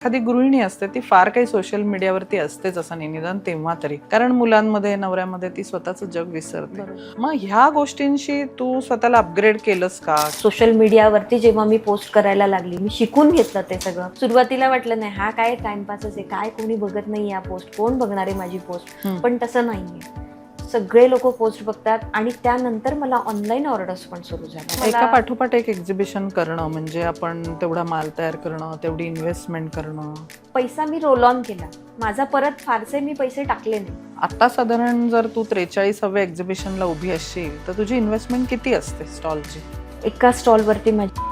एखादी गृहिणी असते ती फार काही सोशल मीडियावरती असतेच असं नाही, निदान तेव्हा तरी, कारण मुलांमध्ये नवऱ्यामध्ये ती स्वतःच जग विसरते. मग ह्या गोष्टींशी तू स्वतःला अपग्रेड केलंस का? सोशल मीडियावरती जेव्हा मी पोस्ट करायला लागली, मी शिकून घेतलं ते सगळं. सुरुवातीला वाटलं नाही हा काय टाइमपासच आहे, काय कोणी बघत नाही या पोस्ट, कोण बघणार आहे माझी पोस्ट. पण तसं नाहीये, सगळे लोक पोस्ट बघतात आणि त्यानंतर मला ऑनलाईन ऑर्डर्स पण सुरू झाल्या. एका पाठोपाठ एक एक्झिबिशन करणं म्हणजे आपण तेवढा माल तयार करणं, तेवढी इन्व्हेस्टमेंट करणं. पैसा मी रोल ऑन केला, माझा परत फारसे मी पैसे टाकले नाही. आता साधारण जर तू 43व्या एक्झिबिशनला उभी असशील तर तुझी इन्व्हेस्टमेंट किती असते स्टॉलची? एका स्टॉलवरती माझी.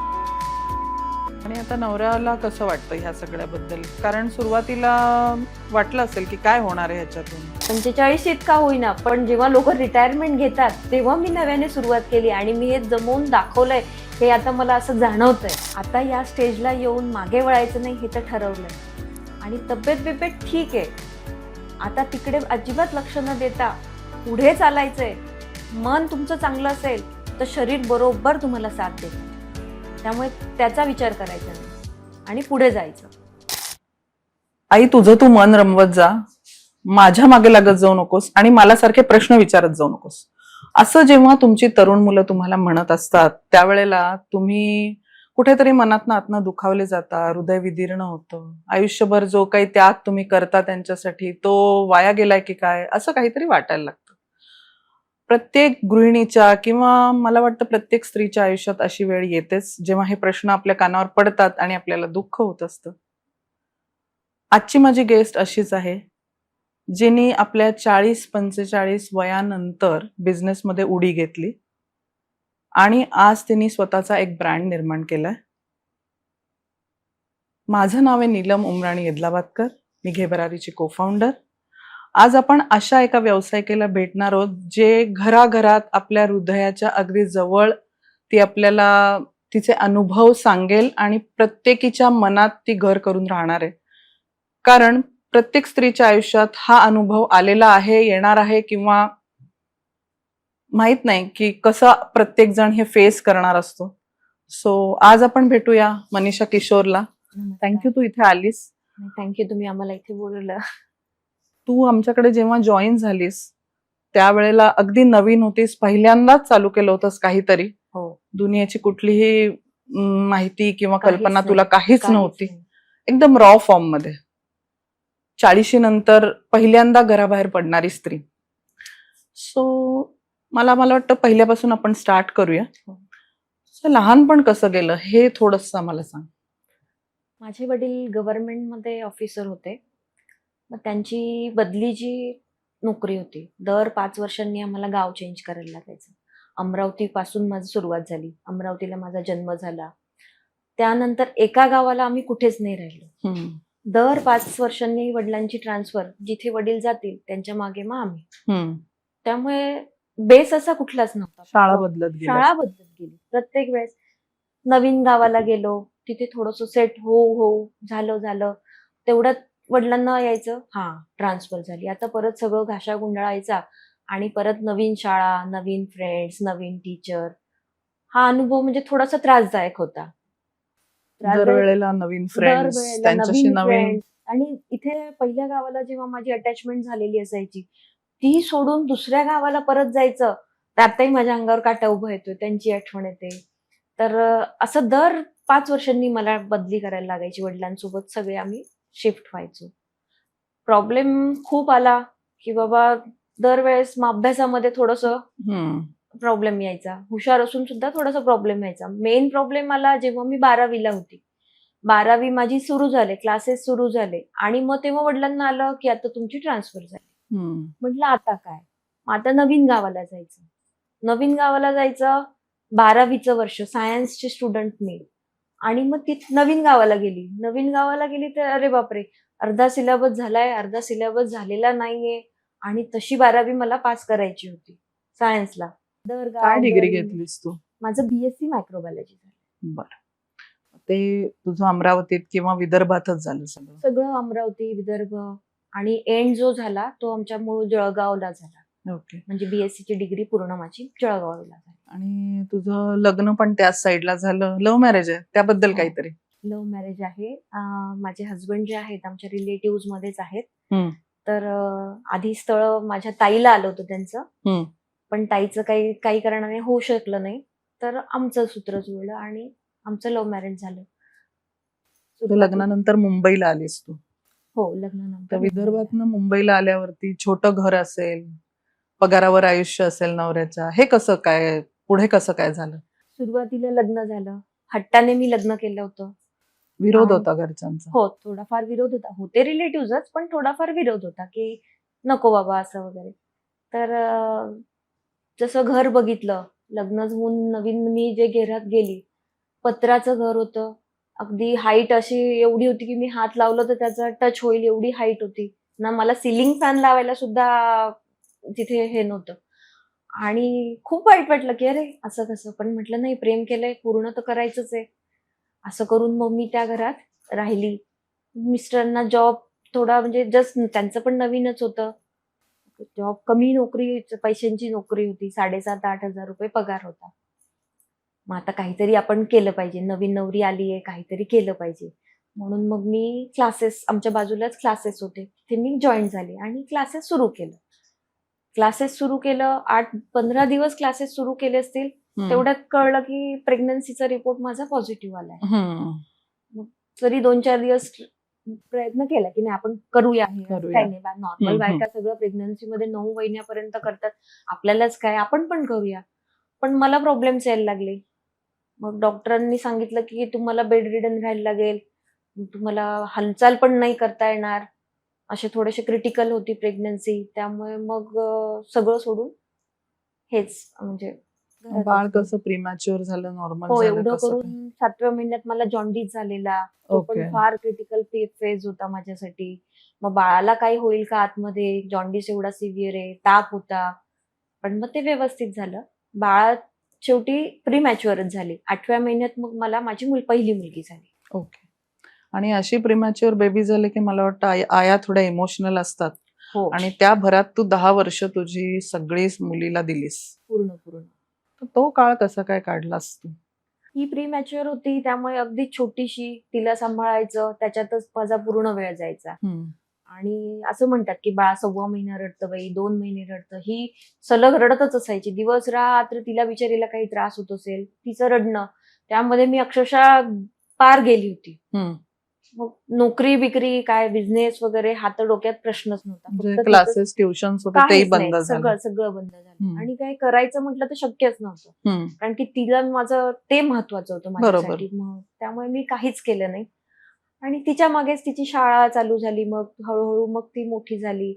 आणि आता नवऱ्याला कसं वाटतं ह्या सगळ्याबद्दल? कारण सुरुवातीला वाटलं असेल की काय होणार आहे ह्याच्यातून. 45 इतका होईना, पण जेव्हा लोक रिटायरमेंट घेतात तेव्हा मी नव्याने सुरुवात केली आणि मी हे जमवून दाखवलंय. हे आता मला असं जाणवतंय, आता या स्टेजला येऊन मागे वळायचं नाही हे तर ठरवलंय. आणि तब्येत ठीक आहे, आता तिकडे अजिबात लक्ष न देता पुढे चालायचंय. मन तुमचं चांगलं असेल तर शरीर बरोबर तुम्हाला साथ देतं, त्यामुळे त्याचा विचार करायचा नाही आणि पुढे जायचं. आई, तुझं तू मन रमवत जा, माझ्या मागे लागत जाऊ नकोस आणि मला सारखे प्रश्न विचारत जाऊ नकोस, असं जेव्हा तुमची तरुण मुलं तुम्हाला म्हणत असतात त्यावेळेला तुम्ही कुठेतरी मनातनं आतनं दुखावले जाता, हृदय विदीर्ण होतं. आयुष्यभर जो काही त्याग तुम्ही करता त्यांच्यासाठी तो वाया गेलाय की काय, असं काहीतरी वाटायला लागतं. प्रत्येक गृहिणीच्या किंवा मला वाटतं प्रत्येक स्त्रीच्या आयुष्यात अशी वेळ येतेच जेव्हा हे प्रश्न आपल्या कानावर पडतात आणि आपल्याला दुःख होत असतं. आजची माझी गेस्ट अशीच आहे जिने आपल्या 40-45 वयानंतर बिझनेसमध्ये उडी घेतली आणि आज तिने स्वतःचा एक ब्रँड निर्माण केलाय. माझं नाव आहे नीलम उमराणी येदलाबादकर, मी घेबरारीची को-फाउंडर. आज आपण अशा एका व्यावसायिकेला भेटणार आहोत जे घराघरात आपल्या हृदयाच्या अगदी जवळ ती आपल्याला तिचे अनुभव सांगेल आणि प्रत्येकीच्या मनात ती घर करून राहणार आहे. कारण प्रत्येक स्त्रीच्या आयुष्यात हा अनुभव आलेला आहे, येणार आहे किंवा माहित नाही की कसं प्रत्येक जण हे फेस करणार असतो. सो आज आपण भेटूया मनीषा किशोरला. थँक्यू तू इथे आलीस. थँक्यू, तुम्ही आम्हाला इथे बोलवलं. तू आमच्याकडे जेव्हा जॉईन झालीस त्यावेळेला अगदी नवीन होतीस, पहिल्यांदाच चालू केलं होतंस काहीतरी. हो, दुनियेची कुठलीही माहिती किंवा काहीच कल्पना नाही, तुला काहीच नव्हती. नाही. एकदम रॉ फॉर्म मध्ये 40 नंतर पहिल्यांदा घराबाहेर पडणारी स्त्री. सो मला वाटतं पहिल्यापासून आपण स्टार्ट करूया. लहानपण कसं गेलं हे थोडस मला सांग. माझे वडील गव्हर्नमेंटमध्ये ऑफिसर होते. मग त्यांची बदलीची नोकरी होती. दर 5 वर्षांनी आम्हाला गाव चेंज करायला लागायचं. अमरावतीपासून माझी सुरुवात झाली. अमरावतीला माझा जन्म झाला. त्यानंतर एका गावाला आम्ही कुठेच नाही राहिलो. दर 5 वर्षांनी वडिलांची ट्रान्सफर, जिथे वडील जातील त्यांच्या मागे मग आम्ही. त्यामुळे बेस असा कुठलाच नव्हता. शाळा बदलत गेली. प्रत्येक वेळेस नवीन गावाला गेलो, तिथे थोडंसं सेट झालं. तेवढ्यात वडिलांना यायचं, ट्रान्सफर झाली, आता परत सगळं घाशा गुंडाळायचा आणि परत नवीन शाळा, नवीन फ्रेंड्स, नवीन टीचर. हा अनुभव म्हणजे थोडासा त्रासदायक होता. दरवेळेला नवीन फ्रेंड्स, त्यांच्याशी नवीन. आणि इथे पहिल्या गावाला जेव्हा माझी अटॅचमेंट झालेली असायची, ती सोडून दुसऱ्या गावाला परत जायचं, त्यातही माझ्या अंगावर काटा उभा येतोय, त्यांची आठवण येते. तर असं दर 5 वर्षांनी मला बदली करायला लागायची. वडिलांसोबत सगळे आम्ही शिफ्ट व्हायचो. प्रॉब्लेम खूप आला की बाबा दरवेळेस मग अभ्यासामध्ये थोडंसं प्रॉब्लेम यायचा. हुशार असून सुद्धा थोडासा प्रॉब्लेम यायचा. मेन प्रॉब्लेम आला जेव्हा मी 12वीला होती. 12वी माझी सुरू झाले, क्लासेस सुरू झाले आणि मग तेव्हा वडिलांना आलं की आता तुमची ट्रान्सफर झाली. म्हटलं आता काय? आता नवीन गावाला जायचं. 12वीचं वर्ष, सायन्सचे स्टुडंट मी. आणि मग ती नवीन गावाला गेली तर अरे बापरे, अर्धा सिलेबस झालाय, अर्धा सिलेबस झालेला नाहीये. आणि तशी 12वी मला पास करायची होती सायन्सला. काय डिग्री घेतलीस तू? माझं BSc मायक्रोबायोलॉजी झालं. बरं, ते तुझं अमरावतीत किंवा विदर्भातच झालं? सगळं अमरावती, विदर्भ. आणि एंड जो झाला तो आमच्या मूळ जळगावला झाला. ओके. म्हणजे BSc ची डिग्री पूर्ण माझी जळगावला झाली. आणि तुझं लग्न पण त्याच साईडला झालं? लव्ह मॅरेज आहे त्याबद्दल काहीतरी? लव्ह मॅरेज आहे. माझे हस्बंड जे आहेत आमच्या रिलेटिव्ह मध्येच आहेत. हम्म. तर आधी स्थळ माझ्या ताईला आलं होतं त्यांचं, हम्म. पण ताईचं काही कारणाने होऊ शकलं नाही. तर आमचं सूत्र जुळलं आणि आमचं लव्ह मॅरेज झालं. तर लग्नानंतर मुंबईला आलीस तू. हो, तर लग्नानंतर विदर्भातनं मुंबईला आल्यावरती छोटं घर असेल, पगारावर आयुष्य असेल नवऱ्याच्या, हे कसं काय पुढे कसं काय झालं? सुरुवातीला लग्न झालं. हट्टाने मी लग्न केलं होतं. विरोध आणि- होता घरच्यांचा? हो, थोडाफार विरोध होता. होते रिलेटिव्हच, पण थोडाफार विरोध होता की नको बाबा असं वगैरे. तर जसं घर बघितलं, लग्न होऊन नवीन मी जे घरात गेली, पत्र्याचं घर होतं. अगदी हाईट अशी एवढी होती की मी हात लावलं तर त्याचा टच होईल एवढी हाईट होती. ना मला सिलिंग फॅन लावायला सुद्धा तिथे हे नव्हतं. आणि खूप वाईट वाटलं की अरे असं कसं, पण म्हटलं नाही, प्रेम केलंय पूर्ण तर करायचंच आहे. असं करून मग मी त्या घरात राहिली. मिस्टरांना जॉब थोडा म्हणजे जस्ट त्यांचं पण नवीनच होतं. जॉब कमी नोकरी, पैशांची नोकरी होती. 7,500-8,000 रुपये पगार होता. मग आता काहीतरी आपण केलं पाहिजे. नवीन नवरी आलीये, काहीतरी केलं पाहिजे. म्हणून मग मी क्लासेस, आमच्या बाजूलाच क्लासेस होते. तिथे मी जॉईन झाले आणि क्लासेस सुरू केलं. क्लासेस सुरू केलं, 8-15 दिवस क्लासेस सुरू केले असतील. हम्म. तेवढ्यात कळलं की प्रेग्नन्सीचा रिपोर्ट माझा पॉझिटिव्ह आलाय. हम्म. तरी 2-4 दिवस प्रयत्न केला की नाही आपण करूया हे, करूया. काही नाही, नॉर्मल हम्म, बायका सगळं प्रेग्नन्सीमध्ये 9 महिन्यापर्यंत करतात, आपल्यालाच काय, आपण पण करूया. पण मला प्रॉब्लेम्स यायला लागले. मग डॉक्टरांनी सांगितलं की तुम्हाला बेड रिडन राहायला लागेल, तुम्हाला हालचाल पण नाही करता येणार, असे थोडेसे क्रिटिकल होती प्रेग्नन्सी. त्यामुळे मग सगळं सोडून हेच म्हणजे घरातच बाळ होते. कसं प्रीमॅच्युअर झालं, नॉर्मल हो, झालं एवढं कसं काय? करून 7व्या महिन्यात मला जॉन्डिस झालेला. तो पण ओके. फार क्रिटिकल फेज होता माझ्यासाठी. मग बाळाला काय होईल का आतमध्ये, जॉन्डिस एवढा सिव्हिअर आहे, ताप होता. पण मग ते व्यवस्थित झालं. बाळ शेवटी प्रीमॅच्युअरच झाली. 8व्या महिन्यात मग मला माझी पहिली मुलगी झाली. ओके. आणि अशी प्रीमॅच्युअर बेबी झाली की मला वाटतं आया थोड्या इमोशनल असतात, हो, आणि त्या भरात तू 10 वर्ष तुझी सगळी मुलीला दिलीस. पूर्ण. तर तो काळ कसा काय काढलास तू? ही प्रीमॅच्युअर होती, त्यामुळे अगदी छोटीशी तिला सांभाळायचं, त्याच्यातच माझा पूर्ण वेळ जायचा. आणि असं म्हणतात की बाळ 1.25 महिना रडतं बाई, 2 महिने रडतं. ही सलग रडतच असायची. दिवस रात्र तिला बिचारीला काही त्रास होत असेल, तिचं रडणं, त्यामध्ये मी अक्षरशः पार गेली होती. मग नोकरी बिकरी काय बिझनेस वगैरे हा तर डोक्यात प्रश्नच नव्हता. म्हणजे फक्त तिचं क्लासेस ट्युशन्स होते तेही काहीच बंद नाही, झालं. सगळं बंद झालं. हम्म. आणि काही करायचं म्हटलं तर शक्यच नव्हतं, कारण की तिला माझं ते महत्वाचं होतं माझ्यासाठी. मग त्यामुळे मी काहीच केलं नाही. आणि तिच्या मागेच तिची शाळा चालू झाली. मग हळूहळू मग ती मोठी झाली.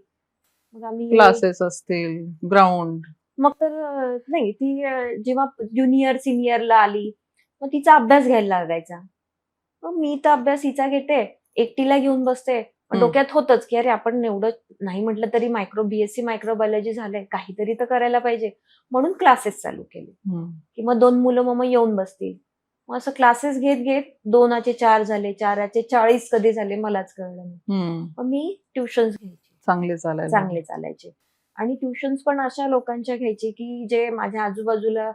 मग आम्ही क्लासेस असतील, ग्राउंड. मग तर नाही, ती जेव्हा ज्युनियर सिनियरला आली, मग तिचा अभ्यास घ्यायला लागायचा. मग मी तर अभ्यास हिचा घेते, एकटीला घेऊन बसते. पण डोक्यात होतच की अरे आपण एवढं नाही म्हटलं तरी BSc मायक्रोबायोलॉजी झालंय, काहीतरी तर करायला पाहिजे. म्हणून क्लासेस चालू केले की मग 2 मुलं मग येऊन बसतील. मग असं क्लासेस घेत घेत 2चे 4 झाले, 4चे 40 कधी झाले मलाच कळलं नाही. मग मी ट्युशन्स घ्यायची, चांगले चालायचे. आणि ट्युशन्स पण अशा लोकांच्या घ्यायची की जे माझ्या आजूबाजूला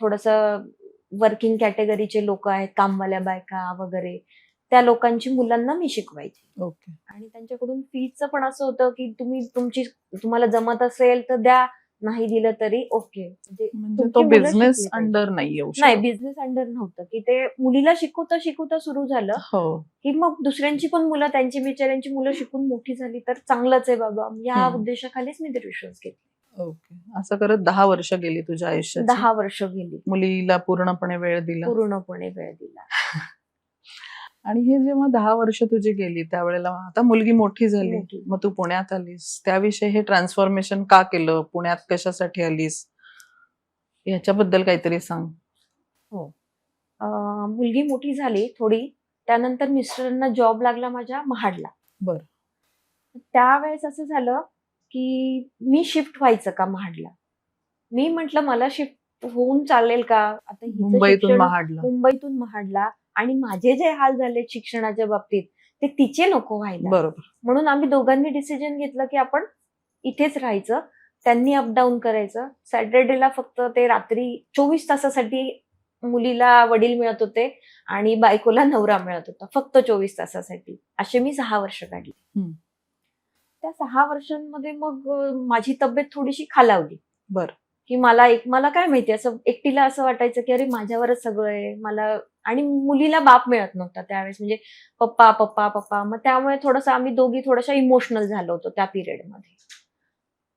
थोडंसं वर्किंग कॅटेगरीचे लोक आहेत, कामवाल्या बायका वगैरे, त्या लोकांची मुलांना मी शिकवायची. ओके. आणि त्यांच्याकडून फीचं पण असं होतं की तुम्हाला जमत असेल तर द्या, नाही दिलं तरी ओके. म्हणजे तुमची तो मुलं बिझनेस शिकली पाहिजे. अंडर नाही येऊ नाही, शकत. बिझनेस अंडर नव्हतं की ते मुलीला शिकवता सुरू झालं हो. की मग दुसऱ्यांची पण मुलं, त्यांची बिचाऱ्यांची मुलं शिकून मोठी झाली तर चांगलंच आहे बाबा, या उद्देशाखालीच मी ते ट्युशन्स घेतले. ओके. असं करत 10 वर्ष गेली तुझ्या आयुष्यात. 10 वर्ष गेली. मुलीला पूर्णपणे वेळ दिला. आणि हे जेव्हा 10 वर्ष तुझी गेली त्यावेळेला आता मुलगी मोठी झाली, मग तू पुण्यात आलीस, त्याविषयी हे ट्रान्सफॉर्मेशन का केलं, पुण्यात कशासाठी आलीस, याच्याबद्दल काहीतरी सांग. हो, मुलगी मोठी झाली थोडी, त्यानंतर मिस्टरांना जॉब लागला माझ्या महाडला. बरं. त्यावेळेस असं झालं की मी शिफ्ट व्हायचं का महाडला. मी म्हंटल मला शिफ्ट होऊन चालेल का, आता मुंबईतून महाडला, आणि माझे जे हाल झाले शिक्षणाच्या बाबतीत ते तिचे नको व्हायला. बरोबर. म्हणून आम्ही दोघांनी डिसिजन घेतलं की आपण इथेच राहायचं. त्यांनी अपडाऊन करायचं. सॅटर्डेला फक्त ते रात्री 24 तासासाठी मुलीला वडील मिळत होते आणि बायकोला नवरा मिळत होता फक्त 24 तासासाठी. असे मी 6 वर्ष काढली. हम्म. त्या 6 वर्षांमध्ये मग माझी तब्येत थोडीशी खालावली. बरं. की मला काय माहिती, असं एकटीला असं वाटायचं की अरे माझ्यावरच सगळं आहे मला. आणि मुलीला बाप मिळत नव्हता त्यावेळेस, म्हणजे पप्पा पप्पा पप्पा. मग त्यामुळे थोडंसं आम्ही दोघी थोड्याशा इमोशनल झालो होतो त्या पिरियडमध्ये.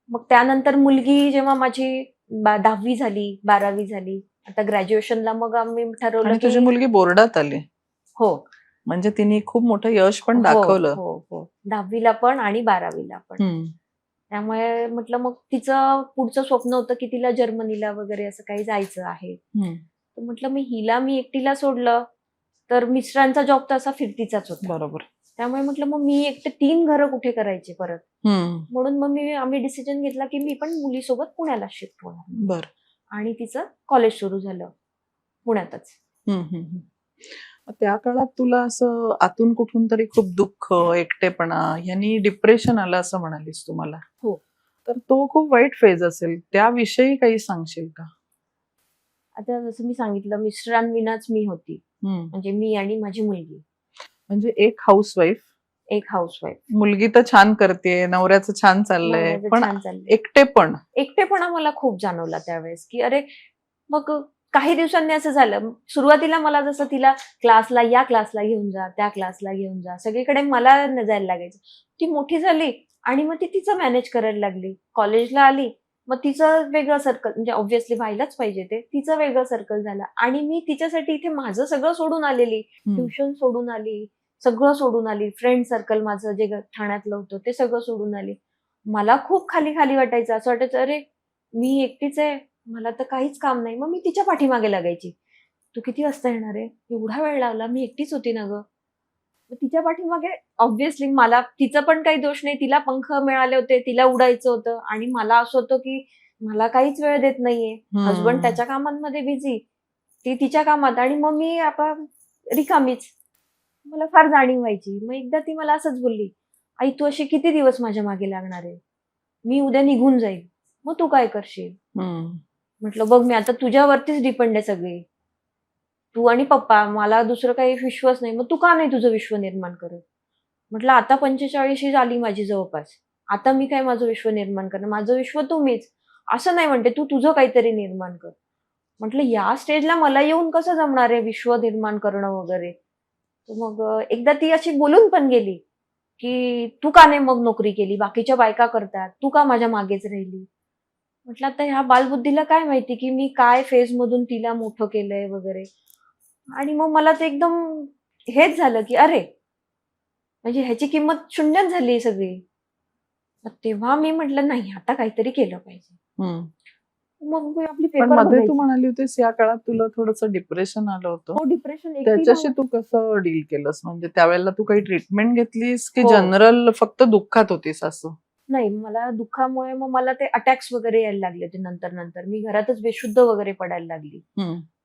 मग त्यानंतर मुलगी जेव्हा माझी 10वी झाली, 12वी झाली, आता ग्रॅज्युएशनला मग आम्ही ठरवलं आणि तुझी की मुलगी बोर्डात आली हो म्हणजे तिने खूप मोठं यश पण हो दाखवलं. हो हो 10वीला पण आणि 12वीला पण. हम्म. त्यामुळे म्हटलं मग तिचं पुढचं स्वप्न होतं की तिला जर्मनीला वगैरे असं काही जायचं आहे. हम्म. तर म्हटलं मी एकटीला सोडलं तर मिस्टरांचा जॉब तर असा फिरतीचाच होता. बरोबर. त्यामुळे म्हटलं मग मी एकटे 3 घरं कुठे करायचे परत. हम्म. म्हणून मग आम्ही डिसिजन घेतला की मी पण मुलीसोबत पुण्याला शिफ्ट होणार. बरं. आणि तिचं कॉलेज सुरू झालं पुण्यातच. हम्म. हम्म. त्या काळात तुला असं आतून कुठून तरी खूप दुःख, एकटेपणा यांनी डिप्रेशन आलं असं म्हणालीस तुम्हाला. हो. तर तो खूप वाईट फेज असेल, त्याविषयी काही सांगशील का? आता जसं मी सांगितलं मिस्टरांविनाच मी होती, म्हणजे मी आणि माझी मुलगी. म्हणजे एक हाऊसवाईफ, एक हाऊसवाईफ. मुलगी तर छान करते, नवऱ्याचं छान चाललंय, नवऱ्याचं पण छान चाललंय. एकटेपणा मला खूप जाणवला त्यावेळेस की अरे. मग काही दिवसांनी असं झालं, सुरुवातीला मला जसं तिला या क्लासला घेऊन जा, त्या क्लासला घेऊन जा, सगळीकडे मला जायला लागायचं. ती मोठी झाली आणि मग ती तिचं मॅनेज करायला लागली. कॉलेजला आली मग तिचं वेगळं सर्कल, म्हणजे ऑब्व्हियसली व्हायलाच पाहिजे ते, तिचं वेगळं सर्कल झालं. आणि मी तिच्यासाठी इथे माझं सगळं सोडून आलेली, ट्युशन सोडून आली, सगळं सोडून आली, फ्रेंड सर्कल माझं जे ठाण्यातलं होतं ते सगळं सोडून आली. मला खूप खाली खाली वाटायचं, असं वाटायचं अरे मी एकटीच आहे, मला तर काहीच काम नाही. मग मी तिच्या पाठीमागे लागायची. तू किती वाजता येणार आहे, एवढा वेळ लावला, मी एकटीच होती ना गं. मग तिच्या पाठीमागे ऑब्व्हियसली मला, तिचं पण काही दोष नाही, तिला पंख मिळाले होते, तिला उडायचं होतं. आणि मला असं होतं की मला काहीच वेळ देत नाहीये. हसबंड त्याच्या कामांमध्ये बिझी, ती तिच्या कामात, आणि मग मी आता रिकामीच. मला फार जाणीव व्हायची. मग एकदा ती मला असंच बोलली, आई तू अशी किती दिवस माझ्या मागे लागणार आहे, मी उद्या निघून जाईल, मग तू काय करशील. म्हटलं बघ मी आता तुझ्यावरतीच डिपेंड आहे सगळी, तू आणि पप्पा, मला दुसरं काही विश्वास नाही, मग तू का नाही तुझं विश्व निर्माण करत. म्हटलं आता 45 आली माझी जवळपास, आता मी काय माझं विश्व निर्माण करणार, माझं विश्व तुम्हीच. असं नाही म्हणते, तू तुझं काहीतरी निर्माण कर. म्हटलं या स्टेजला मला येऊन कसं जमणार आहे विश्व निर्माण करणं वगैरे. मग एकदा ती अशी बोलून पण गेली की तू का नाही मग नोकरी केली, बाकीच्या बायका करतात, तू का माझ्या मागेच राहिली. म्हटलं आता ह्या बालबुद्धीला काय माहिती की मी काय फेज मधून तिला मोठं केलंय वगैरे. आणि मग मला ते एकदम हेच झालं की अरे म्हणजे ह्याची किंमत शून्यच झाली सगळी. तेव्हा मी म्हटलं नाही आता काहीतरी केलं पाहिजे. मग मी आपली पण पेपर मध्ये तू म्हणाली होतीस या काळात तुला थोडंसं डिप्रेशन आलं होतं. डिप्रेशन त्याच्याशी तू कसं डील केलंस, म्हणजे त्यावेळेला तू काही ट्रीटमेंट घेतलीस की हो. जनरल फक्त दुःखात होतीस असं? नाही, मला दुःखामुळे मग मला ते अटॅक्स वगैरे यायला लागले होते. नंतर मी घरातच बेशुद्ध वगैरे पडायला लागली.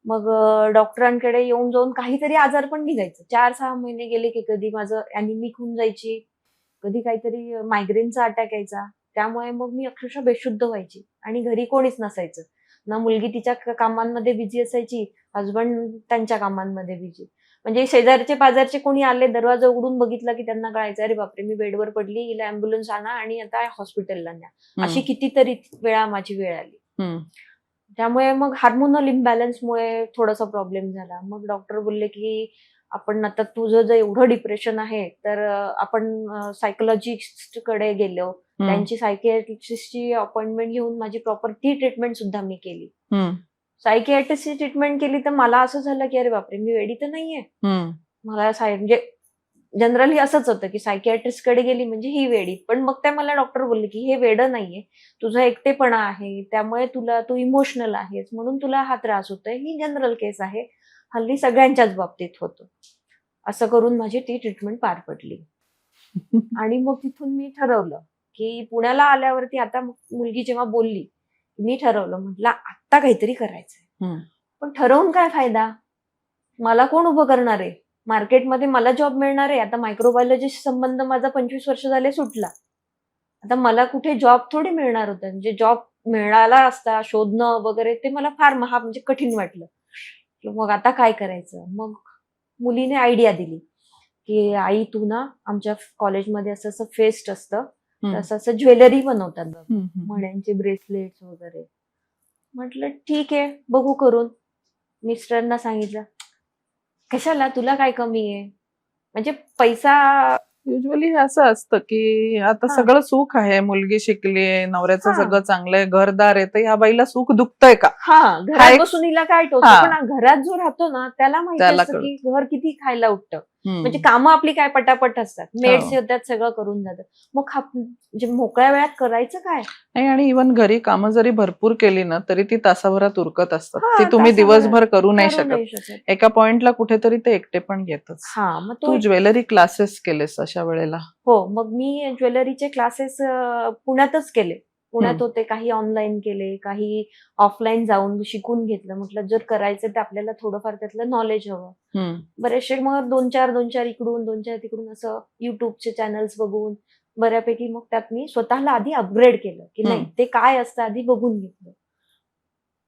मग डॉक्टरांकडे येऊन जाऊन काहीतरी आजार पण निघायचं. 4-6 महिने गेले की कधी माझं अॅनिमिक होऊन जायची, कधी काहीतरी मायग्रेनचा अटॅक यायचा. त्यामुळे मग मी अक्षरशः बेशुद्ध व्हायची आणि घरी कोणीच नसायचं. ना मुलगी तिच्या कामांमध्ये बिझी असायची, हसबंड त्यांच्या कामांमध्ये बिझी. म्हणजे शेजारचे पाजारचे कोणी आले, दरवाजा उघडून बघितला की त्यांना कळायचं अरे बापरे मी बेडवर पडली, हिला अँब्युलन्स आणा आणि आता हॉस्पिटलला न्या. अशी कितीतरी वेळा माझी वेळ आली. त्यामुळे मग हार्मोनल इम्बॅलन्समुळे थोडासा प्रॉब्लेम झाला. मग डॉक्टर बोलले की आपण आता तुझं जर एवढं डिप्रेशन आहे तर आपण सायकोलॉजिस्ट कडे गेलो. त्यांची सायकियाट्रिस्टची अपॉइंटमेंट घेऊन माझी प्रॉपर ती ट्रीटमेंट सुद्धा मी केली. सायकियाट्रिस्टची ट्रीटमेंट केली तर मला असं झालं की अरे बापरे मी वेडी तर नाहीये. मला म्हणजे जनरली असंच होतं की सायकियाट्रिस्ट कडे गेली म्हणजे ही वेडी. पण मग त्या मला डॉक्टर बोलले की हे वेडं नाहीये, तुझा एकटेपणा आहे, त्यामुळे तू इमोशनल आहेस म्हणून तुला हा त्रास होतोय, ही जनरल केस आहे, हल्ली सगळ्यांच्याच बाबतीत होतो. असं करून माझी ती ट्रीटमेंट पार पडली. आणि मग तिथून मी ठरवलं की पुण्याला आल्यावरती आता मुलगी जेव्हा बोलली, मी ठरवलं म्हटलं आता काहीतरी करायचंय. पण ठरवून काय फायदा, मला कोण उभं करणार आहे मार्केटमध्ये, मला जॉब मिळणार आहे. आता मायक्रोबायोलॉजीशी संबंध माझा 25 वर्ष झाले सुटला. आता मला कुठे जॉब थोडी मिळणार होता, म्हणजे जॉब मिळाला असता शोधणं वगैरे ते मला फार म्हणजे कठीण वाटलं. मग आता काय करायचं? मग मुलीने आयडिया दिली की आई तू ना आमच्या कॉलेजमध्ये असं असं फेस्ट असतं, तर असं असं ज्वेलरी बनवतात बघ, मण्यांचे ब्रेसलेट्स वगैरे. म्हटलं ठीक आहे, बघू करून. मिस्टरांना सांगितलं, कशाला, तुला काय कमी आहे? म्हणजे पैसा. युजली हे असं असतं की आता हा. सगळं सुख आहे, मुलगी शिकली, नवऱ्याचं हा. सगळं चांगलंय, घरदार आहे, तर ह्या बाईला सुख दुखतंय का? हा, हा घरात एक- बसून हिला काय टोचतं, हा. पण घरात जो राहतो ना त्याला माहिती त्याला असतं की घर किती खायला उठतं. म्हणजे हम्म. कामं आपली काय पटापट असतात, मेड्स हो. येतात, सगळं करून जातात. मग म्हणजे मोकळ्या वेळात करायचं काय? नाही, आणि इव्हन घरी कामं जरी भरपूर केली ना तरी ती तासाभरात उरकत असतात, हा, ती तुम्ही तासाभरात दिवसभर करू नाही करू नाही शकत. शकत. एका पॉइंटला कुठेतरी ते एकटे पण येतच. हा, मग तू ज्वेलरी क्लासेस केलेस अशा वेळेला? हो, मग मी ज्वेलरीचे क्लासेस पुण्यातच केले. पुण्यात हम्म. होते, काही ऑनलाईन केले, काही ऑफलाईन जाऊन शिकून घेतलं. म्हटलं जर करायचं तर आपल्याला थोडंफार त्यातलं नॉलेज हवं. हम्म. बरेचसे मग 2-4 इकडून 2-4 तिकडून असं युट्यूबचे चॅनल्स बघून बऱ्यापैकी मग त्यात मी स्वतःला आधी अपग्रेड केलं की नाही ते काय असतं आधी बघून घेतलं.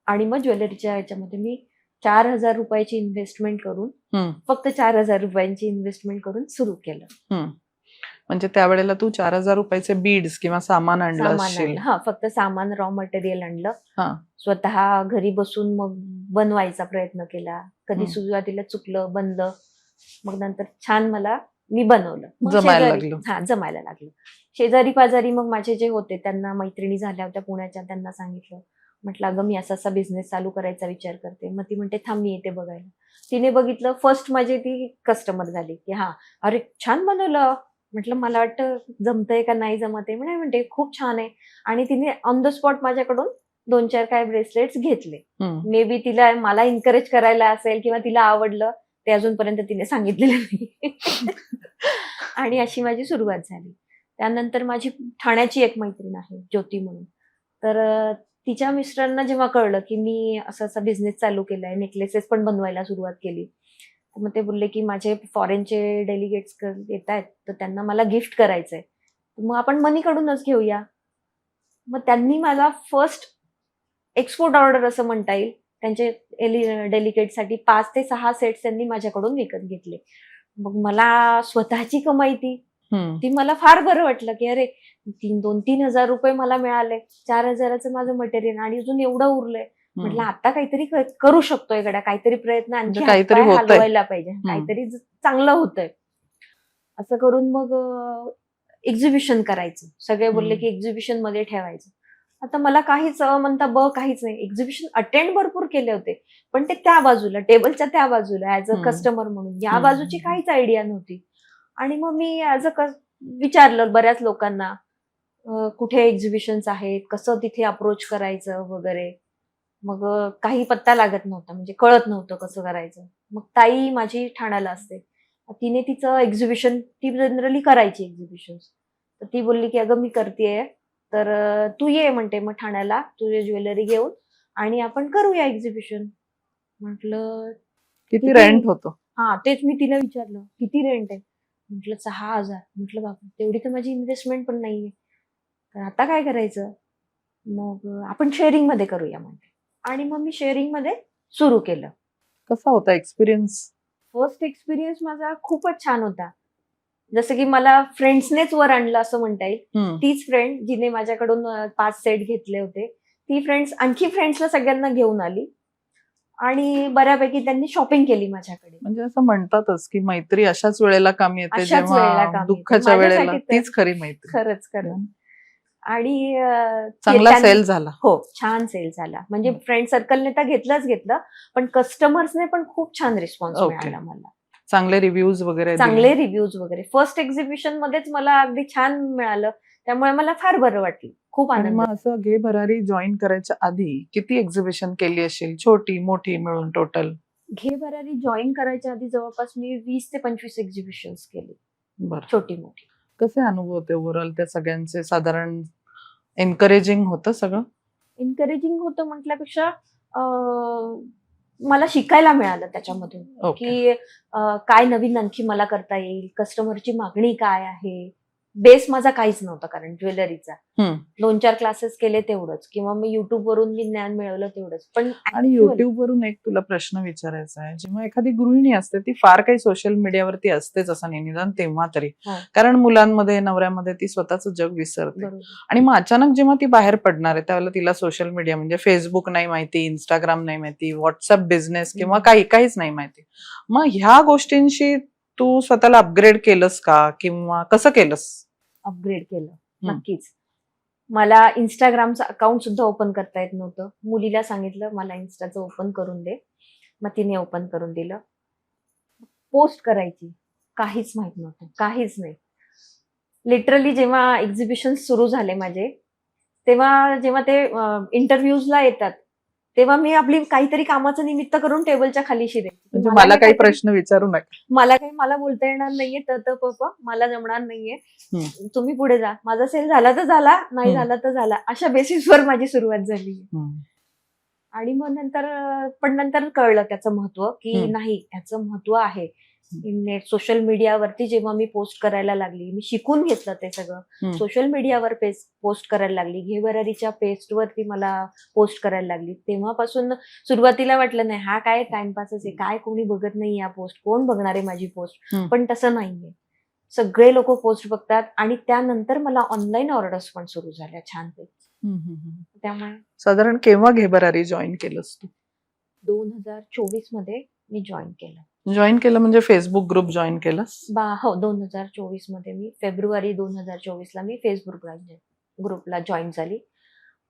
आणि मग ज्वेलरीच्या ह्याच्यामध्ये मी 4,000 रुपयाची इन्व्हेस्टमेंट करून, फक्त 4,000 रुपयांची इन्व्हेस्टमेंट करून सुरू केलं. म्हणजे त्यावेळेला तू 4,000 रुपयाचे बीड्स किंवा सामान आणलं सामान असशील? आणलं, हा, फक्त सामान, रॉ मटेरियल हा. आणलं. स्वतः घरी बसून मग बनवायचा प्रयत्न केला. कधी सुरुवातीला चुकलं, बनलं, मग नंतर छान मी बनवलं. मग जमायला शेजारी, लागलं. हा, जमायला लागलं. शेजारी पाजारी मग माझे जे होते त्यांना, मैत्रिणी झाल्या होत्या पुण्याच्या, त्यांना सांगितलं. म्हटलं अगं मी असा बिझनेस चालू करायचा विचार करते. मग ती म्हणते थांब मी येते बघायला. तिने बघितलं, फर्स्ट माझी ती कस्टमर झाली की हा, अरे छान बनवलं. म्हटलं मला वाटतं जमतंय का नाही जमत आहे. म्हणते खूप छान आहे. आणि तिने ऑन द स्पॉट माझ्याकडून 2-4 काय ब्रेसलेट्स घेतले. मे बी तिला मला एन्करेज करायला असेल किंवा तिला आवडलं, ते अजूनपर्यंत तिने सांगितलेलं नाही. आणि अशी माझी सुरुवात झाली. त्यानंतर माझी ठाण्याची एक मैत्रीण आहे, ज्योती म्हणून. तर तिच्या मिस्टरांना जेव्हा कळलं की मी असा बिझनेस चालू केलाय, नेकलेसेस पण बनवायला सुरुवात केली, मग ते बोलले की माझे फॉरेनचे डेलिगेट्स येत आहेत, तर त्यांना मला गिफ्ट करायचंय, मग आपण मनीकडूनच घेऊया. मग त्यांनी मला फर्स्ट एक्सपोर्ट ऑर्डर असं म्हणता येईल, त्यांचे डेलिगेटसाठी 5 ते 6 सेट्स त्यांनी माझ्याकडून विकत घेतले. मग मला स्वतःची कमाई ती मला फार बरं वाटलं की अरे 2-3 हजार रुपये मला मिळाले, 4,000चं माझं मटेरियल आणि अजून एवढं उरलंय. म्हटलं आता काहीतरी करू शकतोय गड्या, काहीतरी प्रयत्न, आणखी काहीतरी हातपाय होतंय. हलवायला पाहिजे, काहीतरी चांगलं होतंय. असं करून मग एक्झिबिशन करायचं. सगळे बोलले की एक्झिबिशन मध्ये ठेवायचं. आता मला काहीच म्हणता काहीच नाही. एक्झिबिशन अटेंड भरपूर केले होते, पण ते त्या बाजूला, टेबलच्या त्या बाजूला ऍज अ कस्टमर म्हणून, या बाजूची काहीच आयडिया नव्हती. आणि मग मी ऍज अ विचारलं बऱ्याच लोकांना, कुठे एक्झिबिशन्स आहेत, कसं तिथे अप्रोच करायचं वगैरे. मग काही पत्ता लागत नव्हता, म्हणजे कळत नव्हतं कसं करायचं. मग ताई माझी ठाण्याला असते, तिने तिचं एक्झिबिशन, ती जनरली करायची एक्झिबिशन, तर ती बोलली की अगं मी करतेय, तर तू ये म्हणते मग ठाण्याला तुझी ज्वेलरी घेऊन आणि आपण करूया एक्झिबिशन. म्हटलं किती रेंट होतं? हा, तेच मी तिला विचारलं किती रेंट आहे. म्हटलं 6,000. म्हटलं बाबा तेवढी तर माझी इन्व्हेस्टमेंट पण नाहीये, तर आता काय करायचं? मग आपण शेअरिंग मध्ये करूया म्हणते. आणि मग मी शेअरिंग मध्ये सुरू केलं. कसा होता एक्सपिरियन्स? फर्स्ट एक्सपिरियन्स माझा खूपच छान होता. जसं की मला फ्रेंड्सनेच वर आणलं असं म्हणता येईल. तीच फ्रेंड जिने माझ्याकडून 5 सेट घेतले होते, ती फ्रेंड्स आणखी फ्रेंड्सला सगळ्यांना घेऊन आली आणि बऱ्यापैकी त्यांनी शॉपिंग केली माझ्याकडे. म्हणजे असं म्हणतातच की मैत्री अशाच वेळेला कामी येते, अशाच वेळेला जेव्हा कामी येते. दुःखाच्या वेळेला माझ्यासाठी तर तीच खरी मैत्री. खरंच. आणि चांगला सेल झाला? हो, छान सेल झाला. म्हणजे फ्रेंड सर्कलने तर घेतलं, पण कस्टमर्सने पण खूप छान रिस्पॉन्स मिळाला मला. चांगले रिव्ह्यूज वगैरे? चांगले रिव्ह्यूज वगैरे. फर्स्ट एक्झिबिशन मध्येच मला अगदी छान मिळालं, त्यामुळे मला फार बरं वाटलं, खूप आनंद. मग असं घे भरारी जॉईन करायच्या आधी किती एक्झिबिशन केली असेल, छोटी मोठी मिळून टोटल? घे भरारी जॉईन करायच्या आधी जवळपास मी 20 ते 25 एक्झिबिशन केली, बरं. छोटी मोठी. कसे अनुभव होते ओव्हरऑल त्या सगळ्यांचे? साधारण एनकरेजिंग होतं सगळं? एनकरेजिंग होतं म्हटल्यापेक्षा मला शिकायला मिळालं त्याच्यामधून की काय नवीन आणखी मला करता येईल, कस्टमरची मागणी काय आहे, बेस माझा काहीच नव्हता, कारण ज्वेलरीचा हम्म. 2-4 क्लासेस केले तेवढंच, किंवा मी युट्यूब वरून मी ज्ञान मिळवलं तेवढंच. पण आणि युट्यूब वरून एक तुला प्रश्न विचारायचा आहे, जेव्हा एखादी गृहिणी असते ती फार काही सोशल मीडियावरती असतेच असं नाही, निदान तेव्हा तरी, हो. कारण मुलांमध्ये नवऱ्यामध्ये ती स्वतःच जग विसरते. बरोबर. आणि मग अचानक जेव्हा ती बाहेर पडणार आहे त्यावेळेला तिला सोशल मीडिया म्हणजे फेसबुक नाही माहिती, इंस्टाग्राम नाही माहिती, व्हॉट्सअप बिझनेस किंवा काहीच नाही माहिती. मग ह्या गोष्टींशी तू स्वतःला अपग्रेड केलंस का, किंवा कसं केलंस? अपग्रेड केलं, नक्कीच. मला इंस्टाग्रामचं अकाउंट सुद्धा ओपन करता येत नव्हतं. मुलीला सांगितलं मला इन्स्टाचं ओपन करून दे, मग तिने ओपन करून दिलं. पोस्ट करायची काहीच माहित नव्हतं, काहीच नाही. लिटरली जेव्हा एक्झिबिशन सुरू झाले माझे, तेव्हा जेव्हा ते इंटरव्ह्यूजला येतात, तेव्हा मी आपली काहीतरी कामाचं निमित्त करून टेबलच्या खाली शिरायची. म्हणजे मला काही प्रश्न विचारू नका, मला बोलता येणार नाहीये, मला जमणार नाहीये, तुम्ही पुढे जा, माझा सेल झाला तर झाला, नाही झाला तर झाला, अशा बेसिसवर माझी सुरुवात झाली. आणि मग नंतर कळलं त्याचं महत्व, की नाही त्याचं महत्व आहे. नेट सोशल मीडियावरती जेव्हा मी पोस्ट करायला लागली, मी शिकून घेतलं ते सगळं. सोशल मीडियावर पोस्ट करायला लागली, घे भरारीच्या पेस्टवरती मला पोस्ट करायला लागली. तेव्हापासून सुरुवातीला वाटलं नाही हा काय टाइमपासच आहे, काय कोणी बघत नाही या पोस्ट, कोण बघणार आहे माझी पोस्ट. पण तसं नाहीये, सगळे लोक पोस्ट बघतात. आणि त्यानंतर मला ऑनलाईन ऑर्डर्स पण सुरू झाल्या छानपैकी. त्यामुळे साधारण केव्हा घे भरारी जॉईन केलंस तू? 2024 मध्ये मी जॉईन केलं. जॉईन केलं म्हणजे फेसबुक ग्रुप जॉईन केलंस? हो, 2024 मध्ये मी फेब्रुवारी 2024 ला मी फेसबुक ग्रुपला जॉईन झाली.